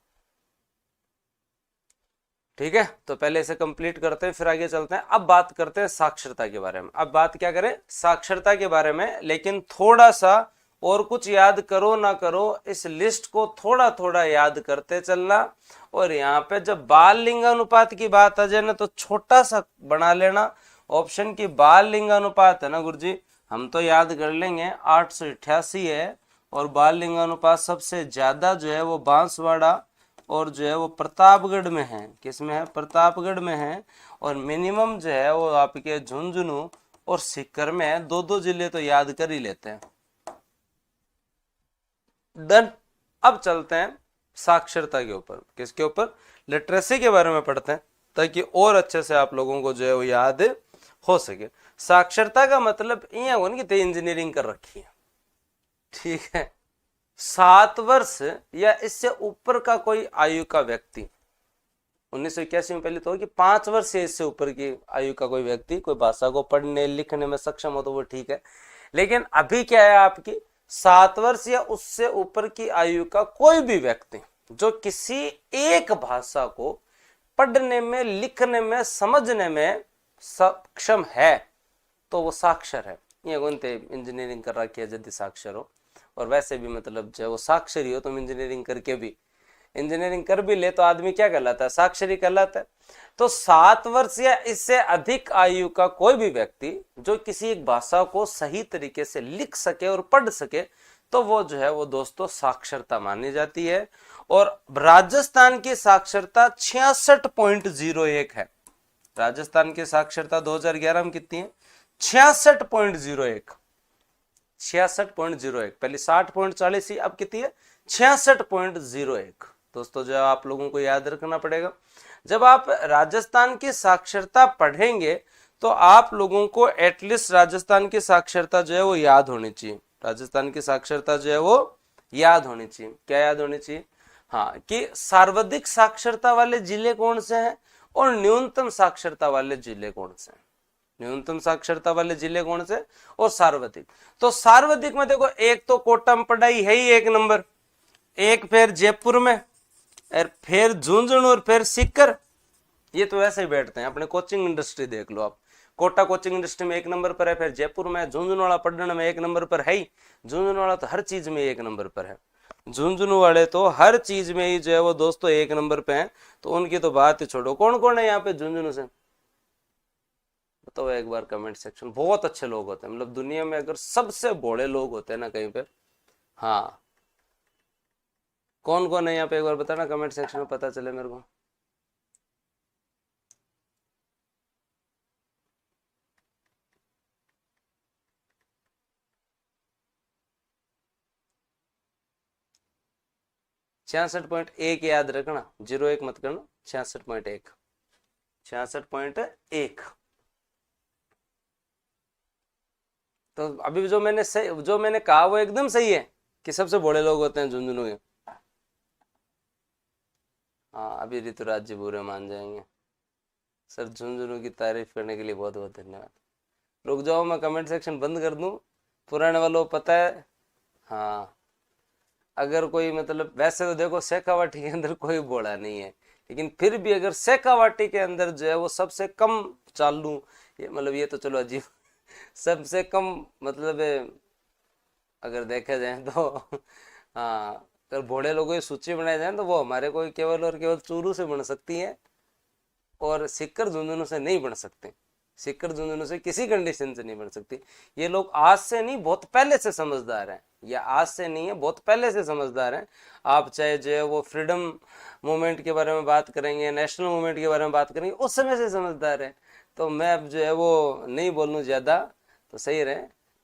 Speaker 1: ठीक है, तो पहले इसे कंप्लीट करते हैं, फिर आगे चलते हैं। अब बात करते हैं साक्षरता के बारे में। अब बात क्या करें, साक्षरता के बारे में। लेकिन थोड़ा सा और कुछ याद करो ना करो, इस लिस्ट को थोड़ा थोड़ा याद करते चलना। और यहाँ पे जब बाल लिंगानुपात की बात आ जाए ना, तो छोटा सा बना लेना ऑप्शन की बाल लिंगानुपात है ना गुरुजी, हम तो याद कर लेंगे 888 है। और बाल लिंगानुपात सबसे ज्यादा जो है वो बांसवाड़ा और जो है वो प्रतापगढ़ में है। किस में है, प्रतापगढ़ में है। और मिनिमम जो है वो आपके झुंझुनू और सीकर में है। दो दो जिले तो याद कर ही लेते हैं। डन। अब चलते हैं साक्षरता के ऊपर। किसके ऊपर, लिटरेसी के बारे में पढ़ते हैं, ताकि और अच्छे से आप लोगों को जो है वो याद हो सके। साक्षरता का मतलब ये हो ना कि इंजीनियरिंग कर रखी है, ठीक है। 7 वर्ष या इससे ऊपर का कोई आयु का व्यक्ति, 1981 में पहले तो हो कि 5 वर्ष या इससे ऊपर की आयु का कोई व्यक्ति कोई भाषा को पढ़ने लिखने में सक्षम हो तो वो ठीक है। लेकिन अभी क्या है आपकी, 7 वर्ष या उससे ऊपर की आयु का कोई भी व्यक्ति जो किसी एक भाषा को पढ़ने में, लिखने में, समझने में सक्षम है तो वो साक्षर है। ये गुनते इंजीनियरिंग कर रखी है यदि साक्षर हो, और वैसे भी मतलब जो वो साक्षरी हो, तुम इंजीनियरिंग करके भी, इंजीनियरिंग कर भी ले तो आदमी क्या कहलाता है, साक्षरी कहलाता है। तो 7 वर्ष या इससे अधिक आयु का कोई भी व्यक्ति जो किसी एक भाषा को सही तरीके से लिख सके और पढ़ सके, तो वो जो है वो दोस्तों साक्षरता मानी जाती है। और राजस्थान की साक्षरता 66.01 है। राजस्थान की साक्षरता 2011 में कितनी है, 66.01। 66.01, पहले 60.40 थी, अब कितनी है 66.01। दोस्तों जो आप लोगों को याद रखना पड़ेगा, जब आप राजस्थान की साक्षरता पढ़ेंगे तो आप लोगों को एटलीस्ट राजस्थान की साक्षरता जो है वो याद होनी चाहिए। राजस्थान की साक्षरता जो है वो याद होनी चाहिए। क्या याद होनी चाहिए, हाँ, कि सर्वाधिक साक्षरता वाले जिले कौन से हैं और न्यूनतम साक्षरता वाले जिले कौन से हैं। न्यूनतम साक्षरता वाले जिले कौन से और सर्वाधिक। तो सर्वाधिक में देखो, एक तो कोटा में पढ़ाई है ही 1 नंबर, एक फिर जयपुर में, और फिर झुंझुनू और फिर सीकर। ये तो ऐसे ही बैठते हैं। अपने कोचिंग इंडस्ट्री देख लो आप, कोटा कोचिंग इंडस्ट्री में 1 नंबर पर है, फिर जयपुर में। झुंझुनू वाला पढ़ने में 1 नंबर पर है ही। झुंझुनू वाला तो हर चीज में 1 नंबर पर है। झुंझुनू वाले तो हर चीज में ही जो है वो दोस्तों 1 नंबर पे हैं। तो उनकी तो बात ही छोड़ो। कौन कौन है यहाँ पे झुंझुनू से, बताओ एक बार कमेंट सेक्शन। बहुत अच्छे लोग होते हैं, मतलब दुनिया में अगर सबसे भोले लोग होते हैं ना कहीं पे, हाँ, कौन कौन है यहाँ पे एक बार बताना कमेंट सेक्शन में, पता चले मेरे को। छियासठ पॉइंट एक याद रखना, 01 मत करना, 66.1, 66.1। तो अभी जो मैंने कहा वो एकदम सही है कि सबसे बड़े लोग होते हैं झुंझुनू के। हाँ, अभी ऋतुराज जी बुरे मान जाएंगे। सर झुंझुनू की तारीफ करने के लिए बहुत बहुत धन्यवाद। रुक जाओ, मैं कमेंट सेक्शन बंद कर दूं। पुराने वालों को पता है, हाँ, अगर कोई मतलब, वैसे तो देखो शेखावाटी के अंदर कोई बोला नहीं है, लेकिन फिर भी अगर शेखावाटी के अंदर जो है वो सबसे कम चालू, ये मतलब ये तो चलो अजीब, सबसे कम मतलब अगर देखा जाए तो हाँ, अगर बूढ़े लोगों की सूची बनाई जाए तो वो हमारे कोई केवल और केवल चूरू से बन सकती है, और सीकर झुंझुनू से नहीं बन सकते। सीकर झुंझुनू से किसी कंडीशन से नहीं बन सकती। ये लोग आज से नहीं, बहुत पहले से समझदार हैं, या आज से नहीं है, बहुत पहले से समझदार हैं। आप चाहे जो है वो फ्रीडम मूवमेंट के बारे में बात करेंगे, नेशनल मूवमेंट के बारे में बात करेंगे, उस समय से समझदार है। तो मैं अब जो है वो नहीं बोलूँ ज़्यादा, तो सही रहे।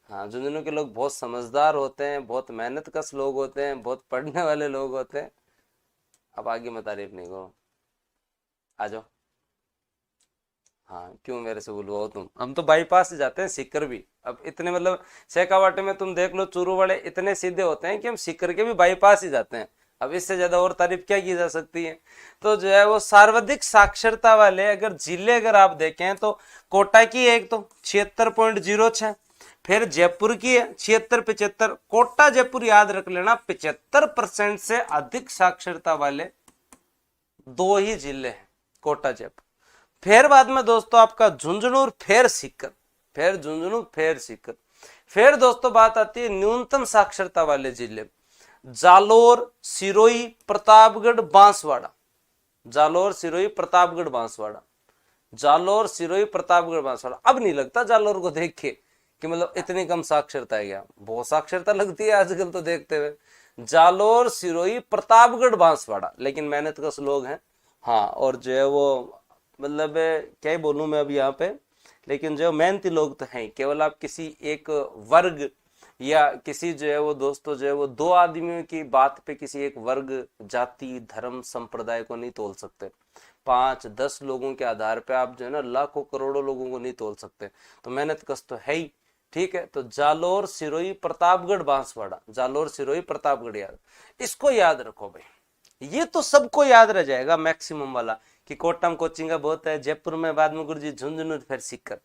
Speaker 1: हाँ, झुंझुनू के लोग बहुत समझदार होते हैं, बहुत मेहनत कश लोग होते हैं, बहुत पढ़ने वाले लोग होते हैं। अब आगे मैं तारीफ नहीं करूँ, आ जाओ। हाँ, क्यों मेरे से बुलवाओ तुम, हम तो बाईपास से जाते हैं सीकर भी। अब इतने मतलब शेखावाटी में तुम देख लो, चूरू वाले इतने सीधे होते हैं कि हम सीकर के भी बाईपास ही जाते हैं। अब इससे ज्यादा और तारीफ क्या की जा सकती है। तो जो है वो सर्वाधिक साक्षरता वाले अगर जिले अगर आप देखें तो कोटा की एक तो 76.06, फिर जयपुर की है 76-75। कोटा जयपुर याद रख लेना, 75% से अधिक साक्षरता वाले 2 ही जिले हैं। कोटा जयपुर। फिर बाद में दोस्तों आपका झुंझुनू फिर सीकर, फिर झुंझुनू फिर सीकर। फिर दोस्तों बात आती है न्यूनतम साक्षरता वाले जिले, जालोर, सिरोही, प्रतापगढ़, बांसवाड़ा। जालोर, सिरोही, प्रतापगढ़, बांसवाड़ा। जालोर, सिरोही, प्रतापगढ़, बांसवाड़ा। अब नहीं लगता जालोर को देख के कि मतलब इतनी कम साक्षरता है क्या, बहुत साक्षरता लगती है आजकल तो देखते हुए। जालोर, सिरोही, प्रतापगढ़, बांसवाड़ा, लेकिन मेहनत कश लोग हैं। हाँ, और जो है वो मतलब क्या ही बोलूं मैं अब यहाँ पे, लेकिन जो मेहनती लोग तो हैं। केवल आप किसी एक वर्ग या किसी जो है वो दोस्तों जो है वो दो आदमियों की बात पे किसी एक वर्ग, जाति, धर्म, संप्रदाय को नहीं तोल सकते। 5-10 लोगों के आधार पे आप जो है ना लाखों करोड़ों लोगों को नहीं तोल सकते। तो मेहनत कश तो है ही। ठीक है, तो जालोर, सिरोही, प्रतापगढ़, बांसवाड़ा। जालोर, सिरोही, प्रतापगढ़, याद, इसको याद रखो भाई। ये तो सबको याद रह जाएगा मैक्सिमम वाला, कि कोटम कोचिंग का बहुत है, जयपुर में बाद में गुरुजी झुंझुनू फिर सीकर।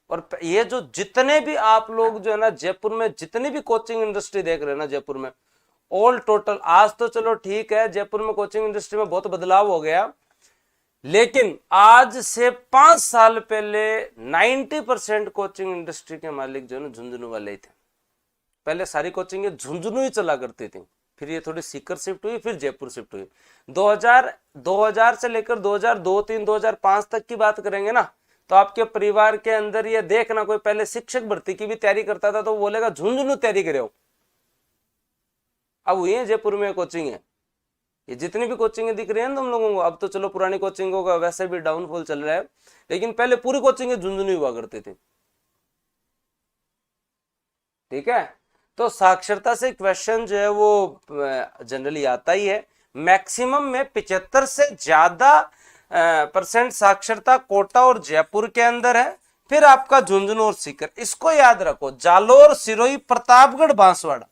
Speaker 1: और ये जो जितने भी आप लोग जो है ना जयपुर में जितनी भी कोचिंग इंडस्ट्री देख रहे हैं ना जयपुर में, ऑल टोटल, आज तो चलो ठीक है जयपुर में कोचिंग इंडस्ट्री में बहुत बदलाव हो गया, लेकिन आज से 5 साल पहले 90% कोचिंग इंडस्ट्री के मालिक जो है ना झुंझुनू वाले ही थे। पहले सारी कोचिंग झुंझुनू ही चला करती थी, फिर ये थोड़ी सीकर शिफ्ट हुई, फिर जयपुर शिफ्ट हुई। 2000 से लेकर 2002, 3, 2005 तक की बात करेंगे ना, तो आपके परिवार के अंदर ये देखना कोई पहले शिक्षक भर्ती की भी तैयारी करता था तो वो बोलेगा झुंझुनू तैयारी करे हो। अब हुई है जयपुर में कोचिंग है, ये जितनी भी कोचिंग दिख रही है ना तुम लोगों को, अब तो चलो पुरानी कोचिंगों का वैसे भी डाउनफॉल चल रहा है, लेकिन पहले पूरी कोचिंग झुंझुनू हुआ करती थी। ठीक है, तो साक्षरता से क्वेश्चन जो है वो जनरली आता ही है। मैक्सिमम में 75 से ज्यादा परसेंट साक्षरता कोटा और जयपुर के अंदर है। फिर आपका झुंझुनू और सीकर, इसको याद रखो। जालोर, सिरोही, प्रतापगढ़, बांसवाड़ा।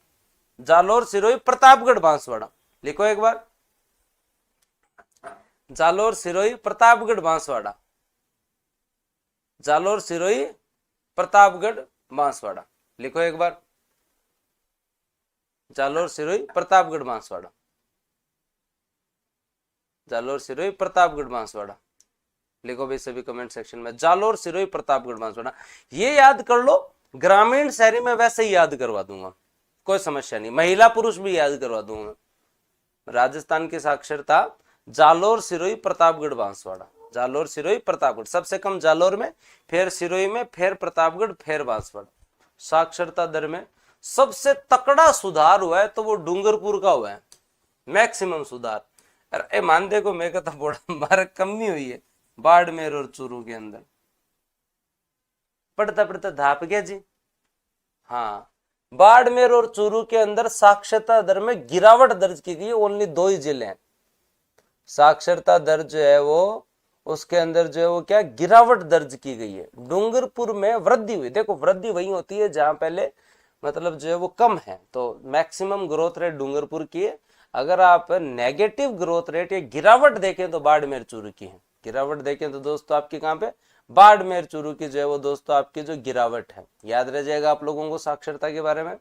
Speaker 1: जालोर, सिरोही, प्रतापगढ़, बांसवाड़ा, लिखो एक बार। जालोर, सिरोही, प्रतापगढ़, बांसवाड़ा। जालोर, सिरोही, प्रतापगढ़, बांसवाड़ा, लिखो एक बार। जालोर, सिरोही, प्रतापगढ़, बांसवाड़ा। जालोर, सिरोही, प्रतापगढ़, बांसवाड़ा, लिखो भाई सभी कमेंट सेक्शन में। जालोर, सिरोही, प्रतापगढ़, बांसवाड़ा, ये याद कर लो। ग्रामीण शहरी में वैसे ही याद करवा दूंगा, कोई समस्या नहीं। महिला पुरुष भी याद करवा दूंगा। राजस्थान की साक्षरता जालोर, सिरोही, प्रतापगढ़, बांसवाड़ा। जालोर, सिरोही, प्रतापगढ़, सबसे कम जालोर में, फिर सिरोही में, फिर प्रतापगढ़, फिर बांसवाड़ा। साक्षरता दर में सबसे तकड़ा सुधार हुआ है तो वो डूंगरपुर का हुआ है, मैक्सिमम सुधार। अरे मान देखो, मैं कहता बड़ा मारा कमी हुई है बाड़मेर और चूरू के अंदर, पढ़ता पढ़ता धाप गया जी। हाँ, बाड़मेर और चूरू के अंदर साक्षरता दर में गिरावट दर्ज की गई, ओनली 2 ही जिले हैं। साक्षरता दर जो है वो उसके अंदर जो है वो क्या गिरावट दर्ज की गई है। डूंगरपुर में वृद्धि हुई। देखो वृद्धि वही होती है जहां पहले मतलब जो है वो कम है, तो मैक्सिमम ग्रोथ रेट डूंगरपुर की है। अगर आप नेगेटिव ग्रोथ रेट या गिरावट देखें तो बाड़मेर चूरू की है। गिरावट देखें तो दोस्तों आपकी कहां पे, बाड़मेर चूरू की जो है वो दोस्तों आपकी जो गिरावट है, याद रह जाएगा आप लोगों को साक्षरता के बारे में।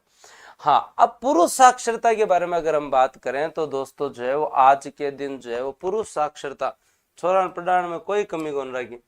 Speaker 1: हाँ, अब पुरुष साक्षरता के बारे में अगर हम बात करें तो दोस्तों जो है वो आज के दिन जो है वो पुरुष साक्षरता छोरा पढ़ाने में कोई कमी कौन रहेगी।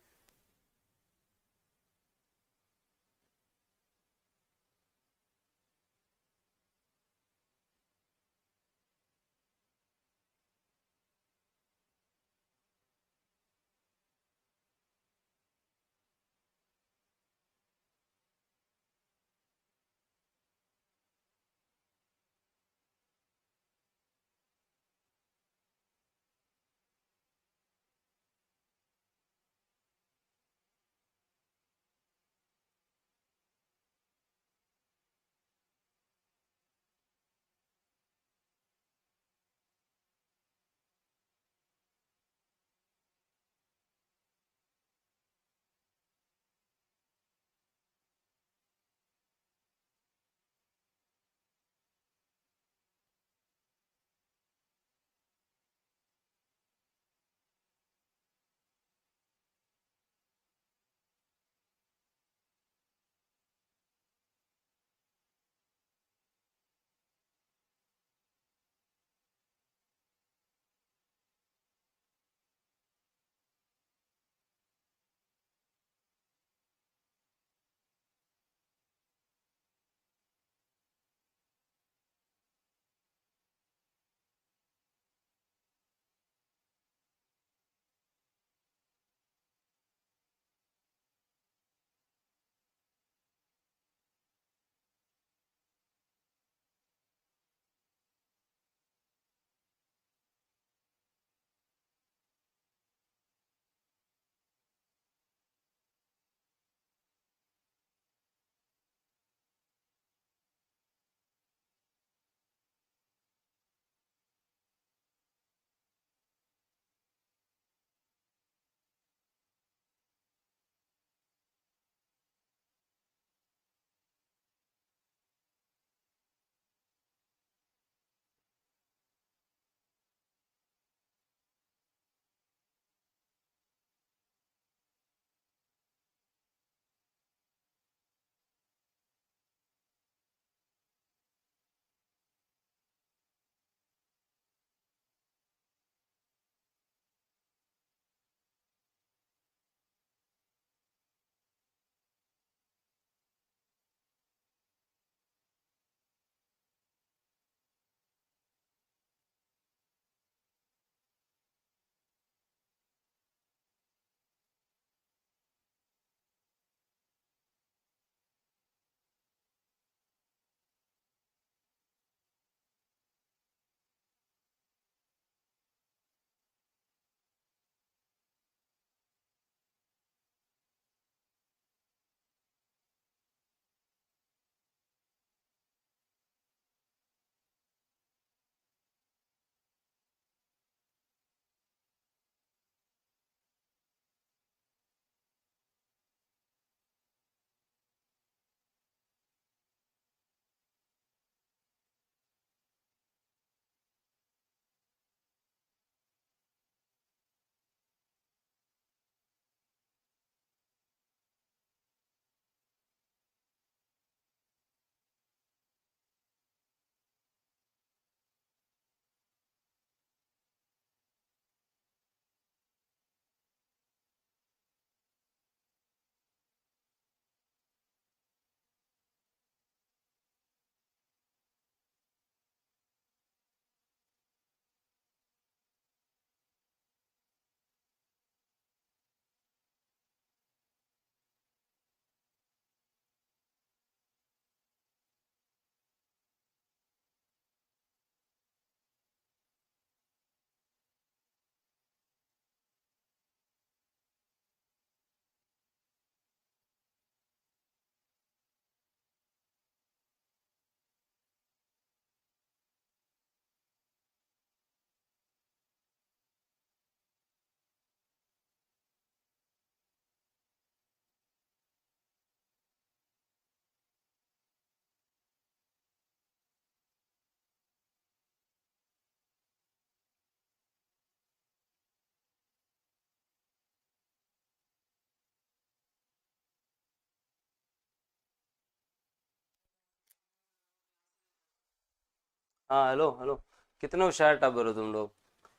Speaker 1: हाँ हेलो हेलो। कितने होशियार टाबर हो तुम लोग।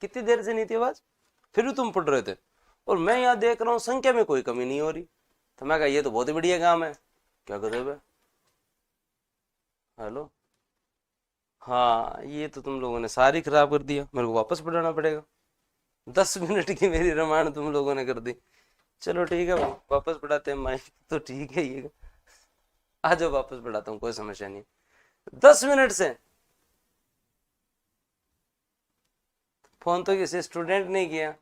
Speaker 1: कितनी देर से नहीं थी आवाज, फिर भी तुम पढ़ रहे थे। और मैं यहाँ देख रहा हूँ संख्या में कोई कमी नहीं हो रही। तो मैं कहा ये तो बहुत ही बढ़िया काम है। क्या गजब है। हेलो। हाँ ये तो तुम लोगों ने सारी खराब कर दिया, मेरे को वापस पढ़ाना पड़ेगा। 10 मिनट की मेरी रामायण तुम लोगों ने कर दी। चलो ठीक है भाई, वापस पढ़ाते हैं माइक तो ठीक है ये। आ जाओ वापस पढ़ाता हूँ, कोई समस्या नहीं। 10 मिनट से फोन तो किसी स्टूडेंट ने किया।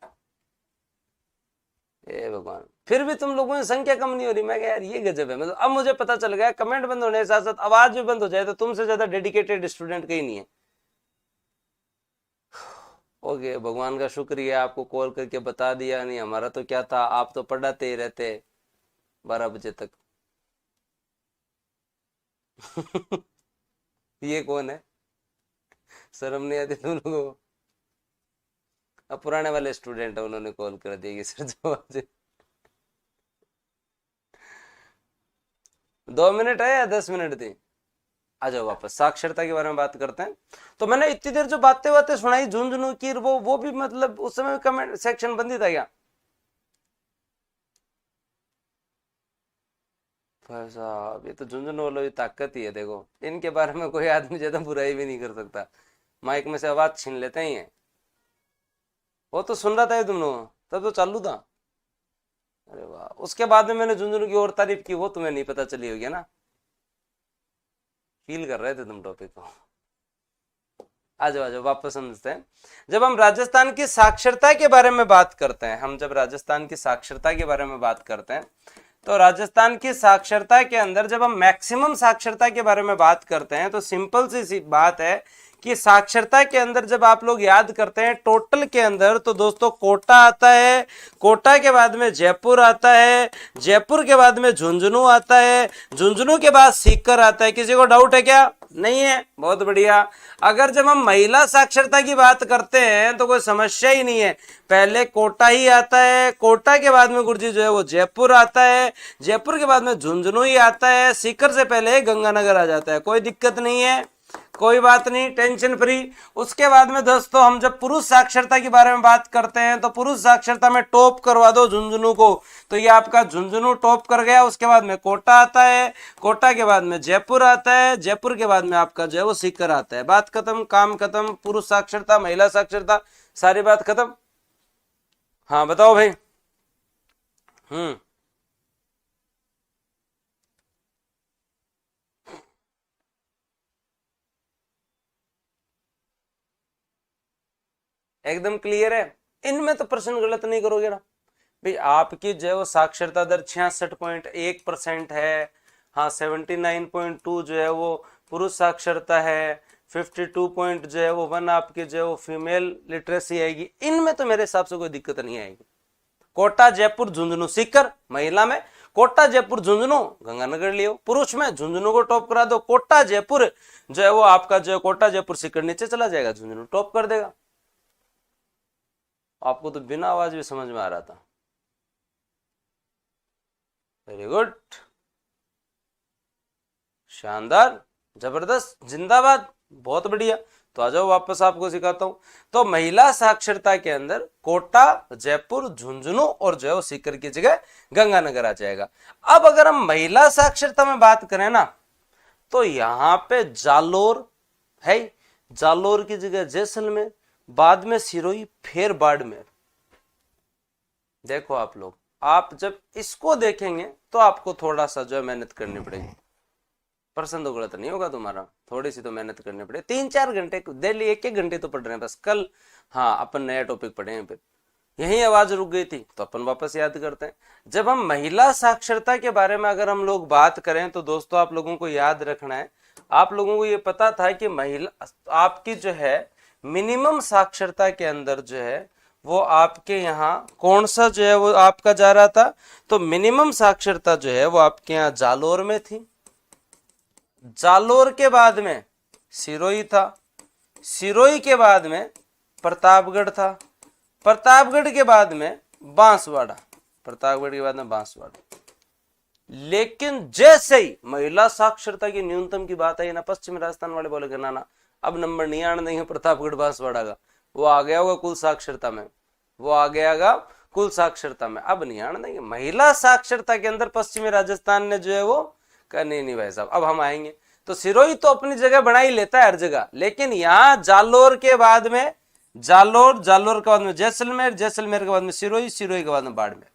Speaker 1: ए भगवान, फिर भी तुम लोगों की संख्या कम नहीं हो रही। मैं कहा यार ये गजब है। मतलब अब मुझे पता चल गया कमेंट बंद होने के साथ साथ आवाज भी बंद हो जाए तो तुमसे ज्यादा डेडिकेटेड स्टूडेंट कहीं नहीं है। ओके, भगवान का शुक्रिया आपको कॉल करके बता दिया। नहीं हमारा तो क्या था, आप तो पढ़ाते ही रहते 12 बजे तक। ये कौन है, शर्म नहीं आती तुम लोगों को। अब पुराने वाले स्टूडेंट है, उन्होंने कॉल कर दिया कि सर जवाब दे। 2 मिनट है या 10 मिनट थी। आ जाओ वापस साक्षरता के बारे में बात करते हैं। तो मैंने इतनी देर जो बातें बातें सुनाई झुंझुनू की, वो भी मतलब उस समय कमेंट सेक्शन बंद ही था क्या। भाई साहब ये तो झुंझुनू वालों की ताकत ही है। देखो इनके बारे में कोई आदमी ज्यादा बुराई भी नहीं कर सकता, माइक में से आवाज छीन लेते ही है। वो तो सुन रहा था ये तुम लोग, तब तो चालू था। अरे वाह, उसके बाद में मैंने झुंझुनू की और तारीफ की, वो तुम्हें नहीं पता चली होगी ना। फील कर रहे थे तुम टॉपिक को। आ जाओ वापस समझते हैं। जब हम राजस्थान की साक्षरता के बारे में बात करते हैं, हम जब राजस्थान की साक्षरता के बारे में बात करते हैं तो राजस्थान की साक्षरता के अंदर जब हम मैक्सिमम साक्षरता के बारे में बात करते हैं तो सिंपल सी बात है कि साक्षरता के अंदर जब आप लोग याद करते हैं टोटल के अंदर, तो दोस्तों कोटा आता है, कोटा के बाद में जयपुर आता है, जयपुर के बाद में झुंझुनू आता है, झुंझुनू के बाद सीकर आता है। किसी को डाउट है क्या? नहीं है, बहुत बढ़िया। अगर जब हम महिला साक्षरता की बात करते हैं तो कोई समस्या ही नहीं है। पहले कोटा ही आता है, कोटा के बाद में गुरुजी जो है वो जयपुर आता है, जयपुर के बाद में झुंझुनू ही आता है, सीकर से पहले गंगानगर आ जाता है। कोई दिक्कत नहीं है, कोई बात नहीं, टेंशन फ्री। उसके बाद में दोस्तों हम जब पुरुष साक्षरता के बारे में बात करते हैं तो पुरुष साक्षरता में टॉप करवा दो झुंझुनू को, तो ये आपका झुंझुनू टॉप कर गया। उसके बाद में कोटा आता है, कोटा के बाद में जयपुर आता है, जयपुर के बाद में आपका जो है वो सीकर आता है। बात खत्म, काम खत्म। पुरुष साक्षरता, महिला साक्षरता, सारी बात खत्म। हाँ बताओ भाई। हम्म। एकदम क्लियर है, इनमें तो प्रश्न गलत नहीं करोगे ना भाई। आपकी जो है वो साक्षरता दर 66.1% है। हाँ 79.2 जो है वो पुरुष साक्षरता है। 52 पॉइंट जो है वो 1 आपकी जो है वो फीमेल लिटरेसी आएगी। इनमें तो मेरे हिसाब से कोई दिक्कत नहीं आएगी। कोटा जयपुर झुंझुनू सीकर, महिला में कोटा जयपुर झुंझुनू गंगानगर लियो, पुरुष में झुंझुनू को टॉप करा दो। कोटा जयपुर जो है वो आपका जो है कोटा जयपुर सीकर नीचे चला जाएगा, झुंझुनू टॉप कर देगा। आपको तो बिना आवाज भी समझ में आ रहा था। वेरी गुड, शानदार, जबरदस्त, जिंदाबाद, बहुत बढ़िया। तो आ जाओ वापस आपको सिखाता हूं। तो महिला साक्षरता के अंदर कोटा, जयपुर, झुंझुनू और जो है सीकर की जगह गंगानगर आ जाएगा। अब अगर हम महिला साक्षरता में बात करें ना तो यहां पे जालोर है, जालोर की जगह जैसलमेर, बाद में सिरोही, फिर बाड़मेर। देखो आप लोग, आप जब इसको देखेंगे तो आपको थोड़ा सा जो है मेहनत करनी पड़ेगी। प्रश्न तो गलत नहीं होगा तुम्हारा, थोड़ी सी तो मेहनत करनी पड़ेगी। 3-4 घंटे डेली, 1-1 घंटे तो पढ़ रहे हैं बस। कल हाँ अपन नया टॉपिक पढ़ेंगे, फिर यही आवाज रुक गई थी तो अपन वापस याद करते हैं। जब हम महिला साक्षरता के बारे में अगर हम लोग बात करें तो दोस्तों आप लोगों को याद रखना है, आप लोगों को ये पता था कि महिला आपकी जो है मिनिमम साक्षरता के अंदर जो है वो आपके यहाँ कौन सा जो है वो आपका जा रहा था। तो मिनिमम साक्षरता जो है वो आपके यहाँ जालोर में थी, जालोर के बाद में सिरोही था, सिरोही के बाद में प्रतापगढ़ था, प्रतापगढ़ के बाद में बांसवाड़ा, प्रतापगढ़ के बाद में बांसवाड़ा। लेकिन जैसे ही महिला साक्षरता की न्यूनतम की बात आई ना, पश्चिमी राजस्थान वाले बोले कि ना ना अब नंबर नहीं आने देंगे प्रतापगढ़ बांसवाड़ा का, वो आ गया होगा कुल साक्षरता में, वो आ गयागा कुल साक्षरता में, अब नहीं आने देंगे। महिला साक्षरता के अंदर पश्चिमी राजस्थान ने जो है वो नहीं भाई साहब, अब हम आएंगे। तो सिरोही तो अपनी जगह बना ही लेता है हर जगह, लेकिन यहाँ जालोर के बाद में जालोर, जालोर के बाद में जैसलमेर, जैसलमेर के बाद में सिरोही, सिरोही के बाद में बाड़मेर,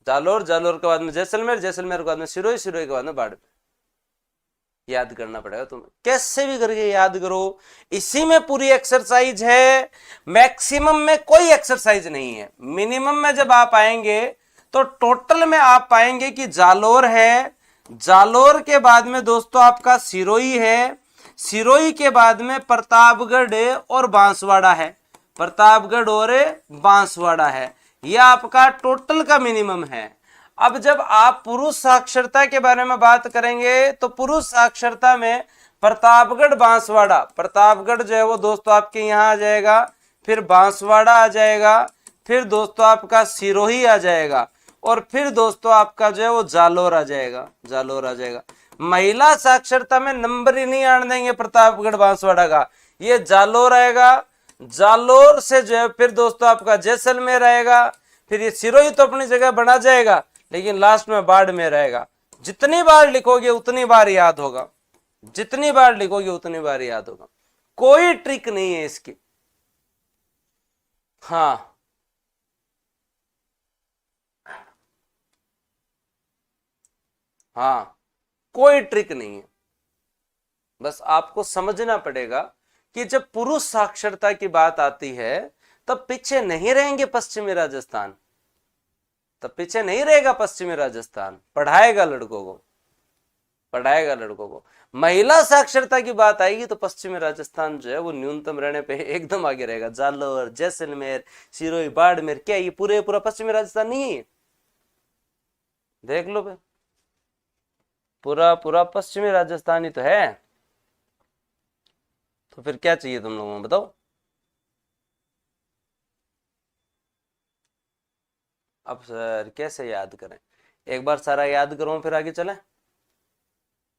Speaker 1: जालोर, जालोर के बाद में जैसलमेर, जैसलमेर के बाद में सिरोही, सिरोही के बाद में बाड़मेर। याद करना पड़ेगा तुम्हें, कैसे भी करके याद करो, इसी में पूरी एक्सरसाइज है। मैक्सिमम में कोई एक्सरसाइज नहीं है, मिनिमम में जब आप आएंगे तो टोटल में आप पाएंगे कि जालोर है, जालोर के बाद में दोस्तों आपका सिरोही है, सिरोही के बाद में प्रतापगढ़ और बांसवाड़ा है, प्रतापगढ़ और बांसवाड़ा है, यह आपका टोटल का मिनिमम है। अब जब आप पुरुष साक्षरता के बारे में बात करेंगे तो पुरुष साक्षरता में प्रतापगढ़ बांसवाड़ा, प्रतापगढ़ जो है वो दोस्तों आपके यहाँ आ जाएगा, फिर बांसवाड़ा आ जाएगा, फिर दोस्तों आपका सिरोही आ जाएगा, और फिर दोस्तों आपका जो है वो जालोर आ जाएगा, जालोर आ जाएगा। महिला साक्षरता में नंबर ही नहीं आने देंगे प्रतापगढ़ बांसवाड़ा का, ये जालोर आएगा, जालोर से जो है फिर दोस्तों आपका जैसलमेर आएगा, फिर ये सिरोही तो अपनी जगह बना जाएगा, लेकिन लास्ट में बाड़मेर आएगा। जितनी बार लिखोगे उतनी बार याद होगा, जितनी बार लिखोगे उतनी बार याद होगा, कोई ट्रिक नहीं है इसकी। हाँ हाँ, कोई ट्रिक नहीं है, बस आपको समझना पड़ेगा कि जब पुरुष साक्षरता की बात आती है तब पीछे नहीं रहेंगे पश्चिमी राजस्थान, तब पीछे नहीं रहेगा पश्चिमी राजस्थान, पढ़ाएगा लड़कों को, पढ़ाएगा लड़कों को। महिला साक्षरता की बात आएगी तो पश्चिमी राजस्थान जो है वो न्यूनतम रहने पे एकदम आगे रहेगा, जालोर, जैसलमेर, सिरोही, बाड़मेर, क्या ये पूरे पूरा पश्चिमी राजस्थान नहीं है? देख लो भाई, पूरा पूरा पश्चिमी राजस्थान ही तो है, तो फिर क्या चाहिए तुम लोगों को बताओ। अब सर कैसे याद करें, एक बार सारा याद करो फिर आगे चलें,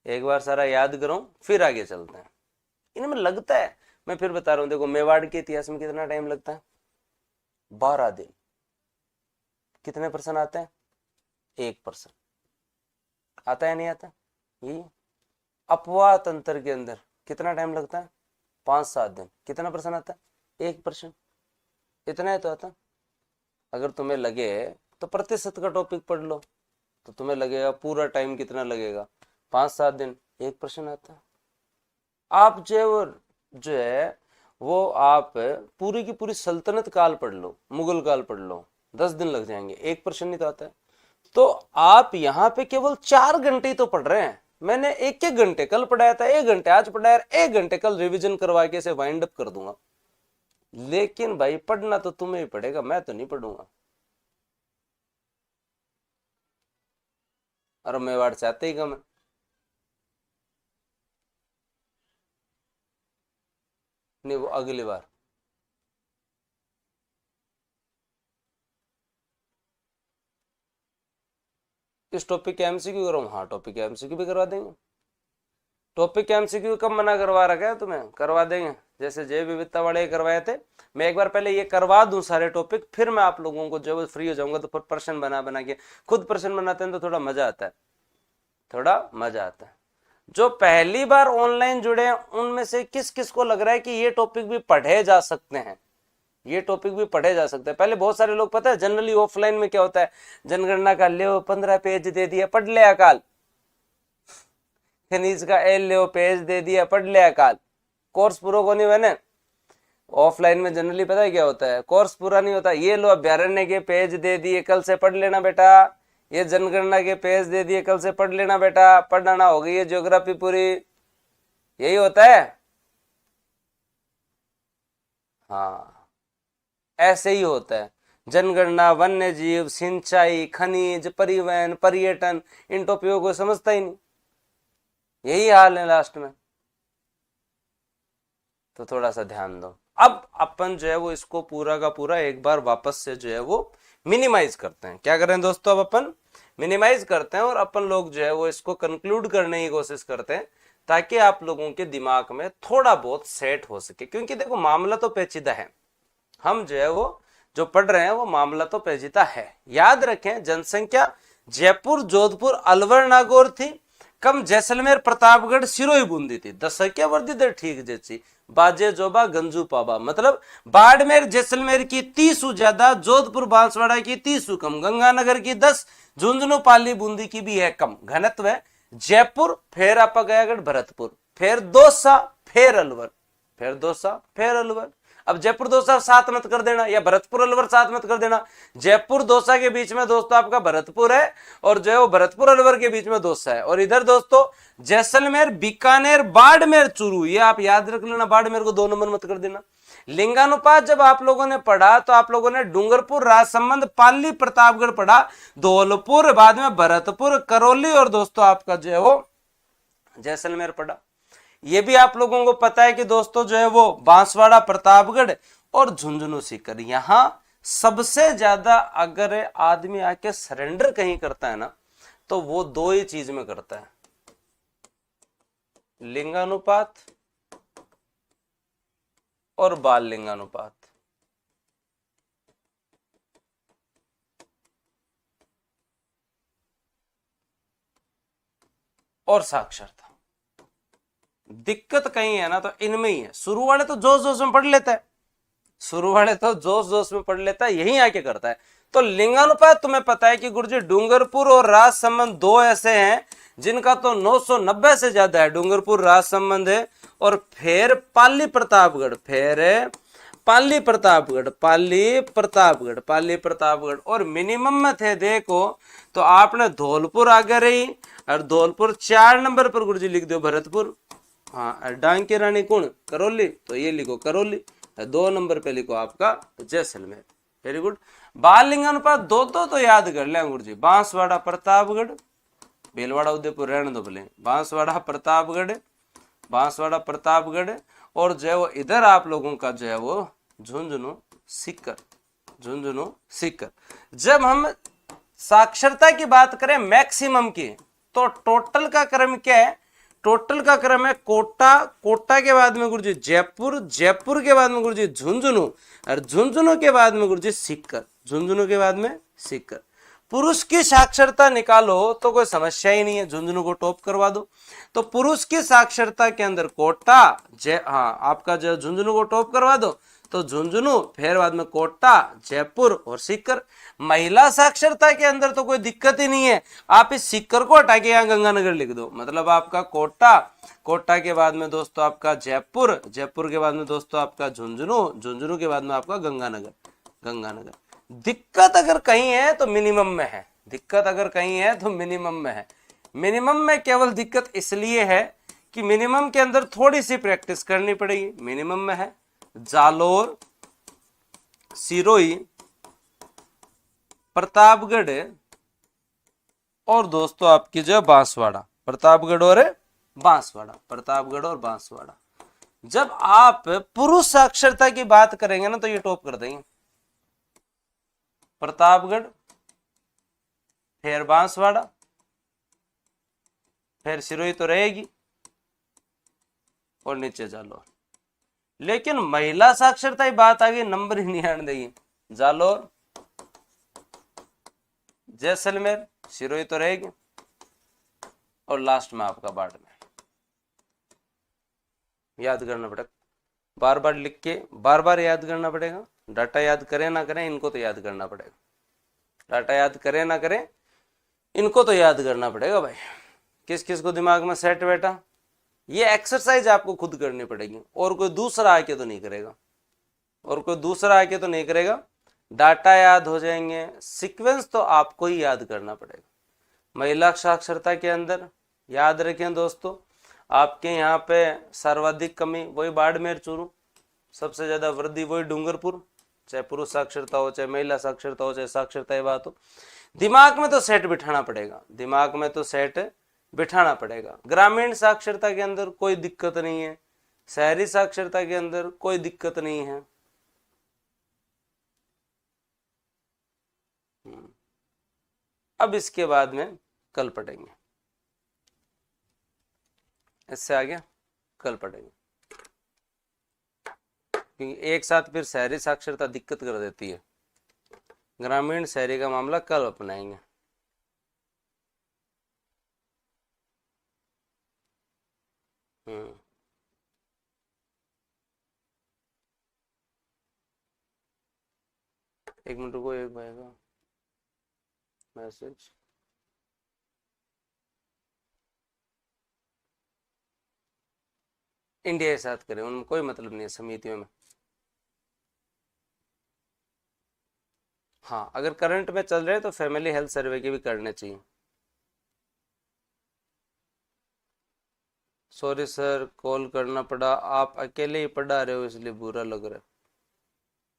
Speaker 1: एक बार सारा याद करो फिर आगे चलते हैं। इनमें लगता है, मैं फिर बता रहा हूं, देखो मेवाड़ के इतिहास में कितना टाइम लगता है? 12 दिन। कितने पर्सन आते हैं? 1 पर्सन आता है, नहीं आता? यही अपवाह तंत्र के अंदर कितना टाइम लगता है? 5-7 दिन। कितना पर्सन आता है? 1 पर्सन। इतना है तो आता। अगर तुम्हें लगे तो प्रतिशत का टॉपिक पढ़ लो, तो तुम्हें लगेगा पूरा टाइम कितना लगेगा? 5-7 दिन, 1 पर्सन आता है। आप जो है वो आप पूरी की पूरी सल्तनत काल पढ़ लो, मुगल काल पढ़ लो, 10 दिन लग जाएंगे, 1 पर्सन नहीं तो आता है। तो आप यहाँ पे केवल 4 घंटे ही तो पढ़ रहे हैं। मैंने 1-1 घंटे कल पढ़ाया था, 1 घंटे आज पढ़ाया, 1 घंटे कल रिवीजन करवा के इसे वाइंड अप कर दूंगा। लेकिन भाई पढ़ना तो तुम्हें ही पड़ेगा, मैं तो नहीं पढ़ूंगा। और मेवाड़ से आते ही कम है। नहीं, वो अगली बार। इस टॉपिक के एमसीक्यू कराऊं? हाँ, टॉपिक के एमसीक्यू भी करवा देंगे। टॉपिक के एमसीक्यू कब मना करवा रखा है तुम्हें? करवा देंगे, जैसे जैव विविधता वाले करवाए थे। मैं एक बार पहले ये करवा दूं सारे टॉपिक, फिर मैं आप लोगों को जब फ्री हो जाऊंगा तो फिर प्रश्न बना के, खुद प्रश्न बनाते हैं तो थोड़ा मजा आता है, थोड़ा मजा आता है। जो पहली बार ऑनलाइन जुड़े हैं उनमें से किस किस को लग रहा है कि ये टॉपिक भी पढ़े जा सकते हैं? ये टॉपिक भी पढ़े जा सकते हैं। पहले बहुत सारे लोग, पता है जनरली ऑफलाइन में क्या होता है, जनगणना का ले 15 पेज दे दिया, पढ़ ले अकाल। खनिज का एल ले पेज दे दिया, पढ़ ले अकाल। कोर्स पूरा को नहीं बने। ऑफलाइन में जनरली पता है क्या होता है, कोर्स पूरा नहीं होता, ये लो अभ्यारण्य के पेज दे दिए, कल से पढ़ लेना बेटा। ये जनगणना के पेज दे दिए, कल से पढ़ लेना बेटा, पढ़ना हो गई है ज्योग्राफी पूरी। यही होता है। हाँ, ऐसे ही होता है। जनगणना, वन्य जीव, सिंचाई, खनिज, परिवहन, पर्यटन, इन टॉपिकों को समझता ही नहीं। यही हाल है लास्ट में। तो थोड़ा सा ध्यान दो। अब अपन जो है वो इसको पूरा का पूरा एक बार वापस से जो है वो मिनिमाइज करते हैं। क्या करें दोस्तों? अब अपन मिनिमाइज करते हैं और अपन लोग जो है वो इसको कंक्लूड करने की कोशिश करते हैं, ताकि आप लोगों के दिमाग में थोड़ा बहुत सेट हो सके, क्योंकि देखो मामला तो पेचीदा है, हम जो है वो जो पढ़ रहे हैं वो मामला तो पेचीदा है। याद रखें जनसंख्या जयपुर, जोधपुर, अलवर, नागौर थी कम, जैसलमेर, प्रतापगढ़, सिरोही, बूंदी थी। दशक्या वर्दी ठीक जैसी बाजे जोबा गंजू पाबा, मतलब बाड़मेर जैसलमेर की 30 ज्यादा, जोधपुर बांसवाड़ा की 30 कम, गंगानगर की 10, झुंझुनू पाली बूंदी की भी है कम घनत्व है। जयपुर फिर आपा गयागढ़ भरतपुर, फिर दौसा, फिर अलवर, फिर दौसा, फिर अलवर। अब जयपुर दौसा साथ मत कर देना, या भरतपुर अलवर साथ मत कर देना। जयपुर दौसा के बीच में दोस्तों आपका भरतपुर है, और जो है वो भरतपुर अलवर के बीच में दौसा है। और इधर दोस्तों जैसलमेर, बीकानेर, बाड़मेर, चूरू, ये आप याद रख लेना, बाड़मेर को 2 नंबर मत कर देना। लिंगानुपात जब आप लोगों ने पढ़ा तो आप लोगों ने डूंगरपुर, राजसमंद, पाली, प्रतापगढ़ पढ़ा, धौलपुर, बाद में भरतपुर, करौली, और दोस्तों आपका जो है वो जैसलमेर पढ़ा। ये भी आप लोगों को पता है कि दोस्तों जो है वो बांसवाड़ा, प्रतापगढ़ और झुंझुनू सीकर, यहां सबसे ज्यादा अगर आदमी आके सरेंडर कहीं करता है ना तो वो 2 ही चीज में करता है, लिंगानुपात और बाल लिंगानुपात। और साक्षरता। दिक्कत कहीं है ना तो इनमें ही है। शुरू वाले तो जोश जोश में पढ़ लेता है, शुरू वाले तो जोश जोश में पढ़ लेता है, यही आके करता है। तो लिंगानुपात तुम्हें पता है कि गुरुजी डूंगरपुर और राजसमंद 2 ऐसे हैं जिनका तो 990 से ज्यादा है, डूंगरपुर राजसमंद है। और फिर पाली प्रतापगढ़, फिर पाली प्रतापगढ़, पाली प्रतापगढ़, पाली प्रतापगढ़, और मिनिमम में थे देखो तो आपने धौलपुर आगे रही, और धौलपुर 4 नंबर पर गुरुजी लिख दो भरतपुर। हाँ, डांग की रानी कौन, करौली, तो ये लिखो करौली। 2 नंबर पे लिखो आपका जैसलमेर। Very good. बाल लिंगानुपात 2 तो याद कर ले गुरुजी, बांसवाड़ा, प्रतापगढ़, भीलवाड़ा, उदयपुर रहने दो बोले, बांसवाड़ा, प्रतापगढ़, बांसवाड़ा, प्रतापगढ़, और जो है वो इधर आप लोगों का जो है वो झुंझुनू सीकर, झुंझुनू सीकर। जब हम साक्षरता की बात करें मैक्सिमम की, तो टोटल का क्रम क्या है, टोटल का क्रम है कोटा, कोटा के बाद में गुरुजी जयपुर, जयपुर के बाद में गुरुजी झुंझुनू, और झुंझुनू के बाद में गुरुजी सीकर, झुंझुनू के बाद में सीकर। पुरुष की साक्षरता निकालो तो कोई समस्या ही नहीं है, झुंझुनू को टॉप करवा दो। तो पुरुष की साक्षरता के अंदर कोटा, हाँ आपका जो झुंझुनू को टॉप करवा दो तो झुंझुनू, फिर बाद में कोटा, जयपुर और सीकर। महिला साक्षरता के अंदर तो कोई दिक्कत ही नहीं है, आप इस सीकर को हटा के यहाँ गंगानगर लिख दो, मतलब आपका कोटा, कोटा के बाद में दोस्तों आपका जयपुर, जयपुर के बाद में दोस्तों आपका झुंझुनू, झुंझुनू के बाद में आपका गंगानगर, गंगानगर। दिक्कत अगर कहीं है तो मिनिमम में है, दिक्कत अगर कहीं है तो मिनिमम में है। मिनिमम में केवल दिक्कत इसलिए है कि मिनिमम के अंदर थोड़ी सी प्रैक्टिस करनी पड़ेगी। मिनिमम में है जालोर, सिरोही, प्रतापगढ़ और दोस्तों आपकी जो बांसवाड़ा, प्रतापगढ़ और बांसवाड़ा, प्रतापगढ़ और बांसवाड़ा। जब आप पुरुष साक्षरता की बात करेंगे ना तो ये टॉप कर देंगे, प्रतापगढ़, फिर बांसवाड़ा, फिर सिरोही तो रहेगी, और नीचे जालोर। लेकिन महिला साक्षरता की बात आ गई, नंबर ही नहीं आने देगी। जालोर, जैसलमेर, सिरोही तो रहेगी, और लास्ट में आपका बाड़मेर। याद करना पड़ेगा, बार बार लिख के बार बार याद करना पड़ेगा। डाटा याद करें ना करें, इनको तो याद करना पड़ेगा। डाटा याद करें ना करें, इनको तो याद करना पड़ेगा भाई। किस किस को दिमाग में सेट बैठा, ये एक्सरसाइज आपको खुद करनी पड़ेगी, और कोई दूसरा आके तो नहीं करेगा, और कोई दूसरा आके तो नहीं करेगा। डाटा याद हो जाएंगे, सीक्वेंस तो आपको ही याद करना पड़ेगा। महिला साक्षरता के अंदर याद रखें दोस्तों, आपके यहाँ पे सर्वाधिक कमी वही बाड़मेर, चूरू, सबसे ज्यादा वृद्धि वही डूंगरपुर, चाहे पुरुष साक्षरता हो, चाहे महिला साक्षरता हो, चाहे साक्षरता की बात हो। दिमाग में तो सेट बिठाना पड़ेगा, दिमाग में तो सेट बिठाना पड़ेगा। ग्रामीण साक्षरता के अंदर कोई दिक्कत नहीं है, शहरी साक्षरता के अंदर कोई दिक्कत नहीं है। अब इसके बाद में कल पढ़ेंगे। इससे आगे कल पढ़ेंगे, क्योंकि एक साथ फिर शहरी साक्षरता दिक्कत कर देती है। ग्रामीण शहरी का मामला कल अपनाएंगे। हम्म। एक मिनट रुको, एक भाई का मैसेज। इंडिया के साथ करें, उनमें कोई मतलब नहीं है समितियों में। हाँ, अगर करंट में चल रहे हैं तो फैमिली हेल्थ सर्वे के भी करने चाहिए। सॉरी सर, कॉल करना पड़ा, आप अकेले ही पढ़ा रहे हो इसलिए बुरा लग रहा है।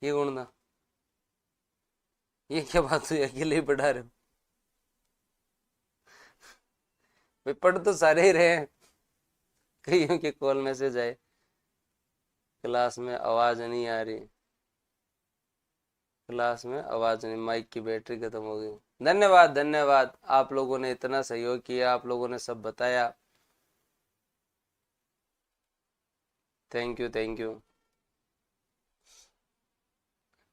Speaker 1: ये कौन था? ये क्या बात हुई, अकेले ही पढ़ा रहे हो? भाई पढ़ तो सारे ही रहे हैं, कईयों के कॉल मैसेज आए, क्लास में आवाज नहीं आ रही, क्लास में आवाज नहीं, माइक की बैटरी खत्म हो गई। धन्यवाद धन्यवाद, आप लोगों ने इतना सहयोग किया, आप लोगों ने सब बताया, थैंक यू थैंक यू।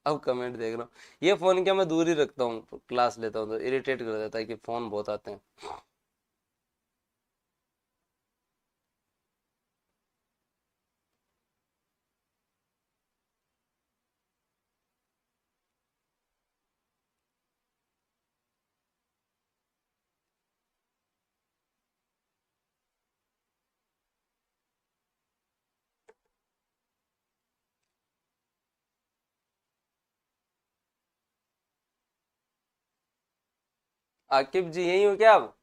Speaker 1: अब कमेंट देख रहा हूँ, ये फोन क्या मैं दूर ही रखता हूँ, क्लास लेता हूँ तो इरिटेट कर देता है कि फोन बहुत आते हैं। आकिब जी यही हो क्या आप?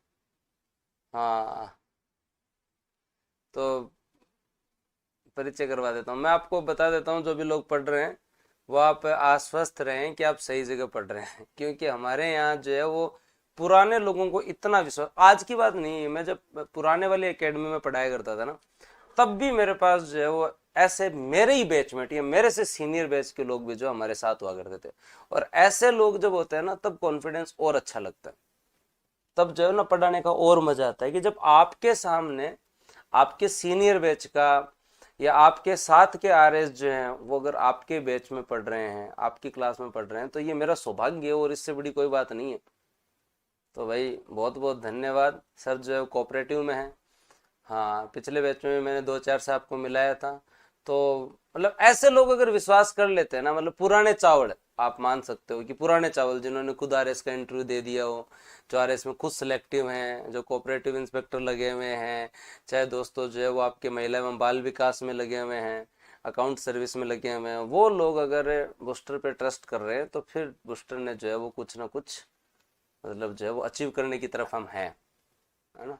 Speaker 1: हाँ, तो परिचय करवा देता हूँ, मैं आपको बता देता हूँ, जो भी लोग पढ़ रहे हैं वो आप आश्वस्त रहें कि आप सही जगह पढ़ रहे हैं, क्योंकि हमारे यहाँ जो है वो पुराने लोगों को इतना विश्वास, आज की बात नहीं है, मैं जब पुराने वाली एकेडमी में पढ़ाया करता था ना, तब भी मेरे पास जो है वो ऐसे मेरे ही बैचमेट या मेरे से सीनियर बैच के लोग भी जो हमारे साथ हुआ करते थे, और ऐसे लोग जब होते हैं ना तब कॉन्फिडेंस और अच्छा लगता है, तब जो है ना पढ़ाने का और मजा आता है, कि जब आपके सामने आपके सीनियर बैच का या आपके साथ के आरएस जो हैं वो अगर आपके बैच में पढ़ रहे हैं, आपकी क्लास में पढ़ रहे हैं, तो ये मेरा सौभाग्य है और इससे बड़ी कोई बात नहीं है। तो भाई बहुत बहुत धन्यवाद, सर जो है कोऑपरेटिव में है। हाँ, पिछले बैच में भी मैंने दो चार से आपको मिलाया था, तो मतलब ऐसे लोग अगर विश्वास कर लेते हैं ना, मतलब पुराने चावल, आप मान सकते हो कि पुराने चावल जिन्होंने खुद आरएस का इंटरव्यू दे दिया हो, जो आरएस में खुद सिलेक्टिव हैं, जो कोऑपरेटिव इंस्पेक्टर लगे हुए हैं, चाहे दोस्तों जो है वो आपके महिला एवं बाल विकास में लगे हुए हैं, अकाउंट सर्विस में लगे हुए हैं, वो लोग अगर बूस्टर पे ट्रस्ट कर रहे हैं तो फिर बूस्टर ने जो है वो कुछ ना कुछ मतलब जो है वो अचीव करने की तरफ हम हैं, है ना।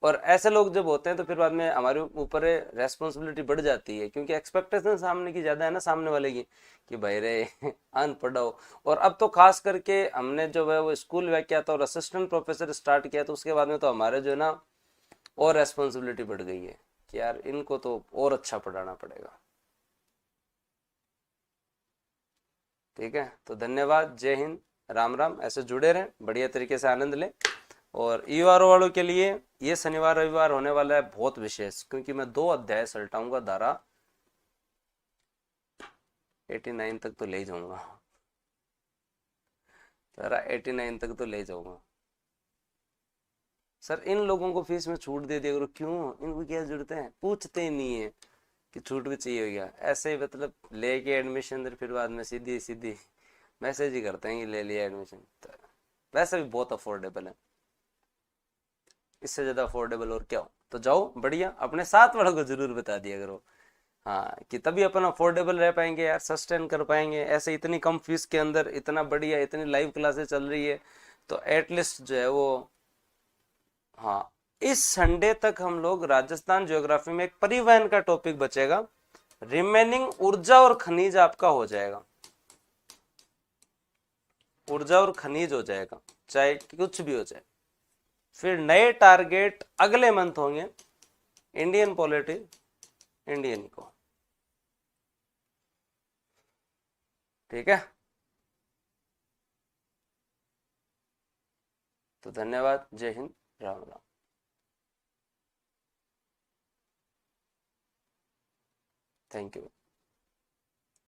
Speaker 1: और ऐसे लोग जब होते हैं तो फिर बाद में हमारे ऊपर रेस्पॉन्सिबिलिटी बढ़ जाती है, क्योंकि एक्सपेक्टेशन सामने की ज्यादा है ना, सामने वाले की, कि भाई रे अनपढ़ हो। और अब तो खास करके हमने जो है वो स्कूल में किया था और असिस्टेंट प्रोफेसर स्टार्ट किया, तो उसके बाद में तो हमारे जो है ना और रेस्पॉन्सिबिलिटी बढ़ गई है कि यार इनको तो और अच्छा पढ़ाना पड़ेगा। ठीक है, तो धन्यवाद, जय हिंद, राम राम, ऐसे जुड़े रहें, बढ़िया तरीके से आनंद लें। और ईआरओ वालों के लिए ये शनिवार रविवार होने वाला है बहुत विशेष, क्योंकि मैं 2 अध्याय सल्टाऊंगा, धारा 89 तक तो ले ही जाऊंगा, धारा 89 तक तो ले जाऊंगा। सर इन लोगों को फीस में छूट दे दिया करो, क्यों, इनको क्या जरूरत है, पूछते ही नहीं है कि छूट भी चाहिए हो गया, ऐसे ही मतलब लेके एडमिशन फिर बाद में सीधी सीधी मैसेज ही करते हैं कि ले लिया एडमिशन, तो वैसे भी बहुत अफोर्डेबल है, इससे ज़्यादा अफोर्डेबल और क्या हो, तो जाओ बढ़िया, अपने साथ वालों को जरूर बता दिया करो। हाँ, कि तभी अपन अफोर्डेबल रह पाएंगे यार, सस्टेन कर पाएंगे, ऐसे इतनी कम फीस के अंदर इतना बढ़िया इतनी लाइव क्लासेस चल रही है, तो एटलीस्ट जो है वो, हाँ, इस संडे तक हम लोग राजस्थान ज्योग्राफी में एक परिवहन का टॉपिक बचेगा, रिमेनिंग ऊर्जा और खनिज आपका हो जाएगा, ऊर्जा और खनिज हो जाएगा, चाहे कुछ भी हो जाए। फिर नए टारगेट अगले मंथ होंगे, इंडियन पॉलिटी, इंडियन को, ठीक है। तो धन्यवाद, जय हिंद, राम राम। Thank you.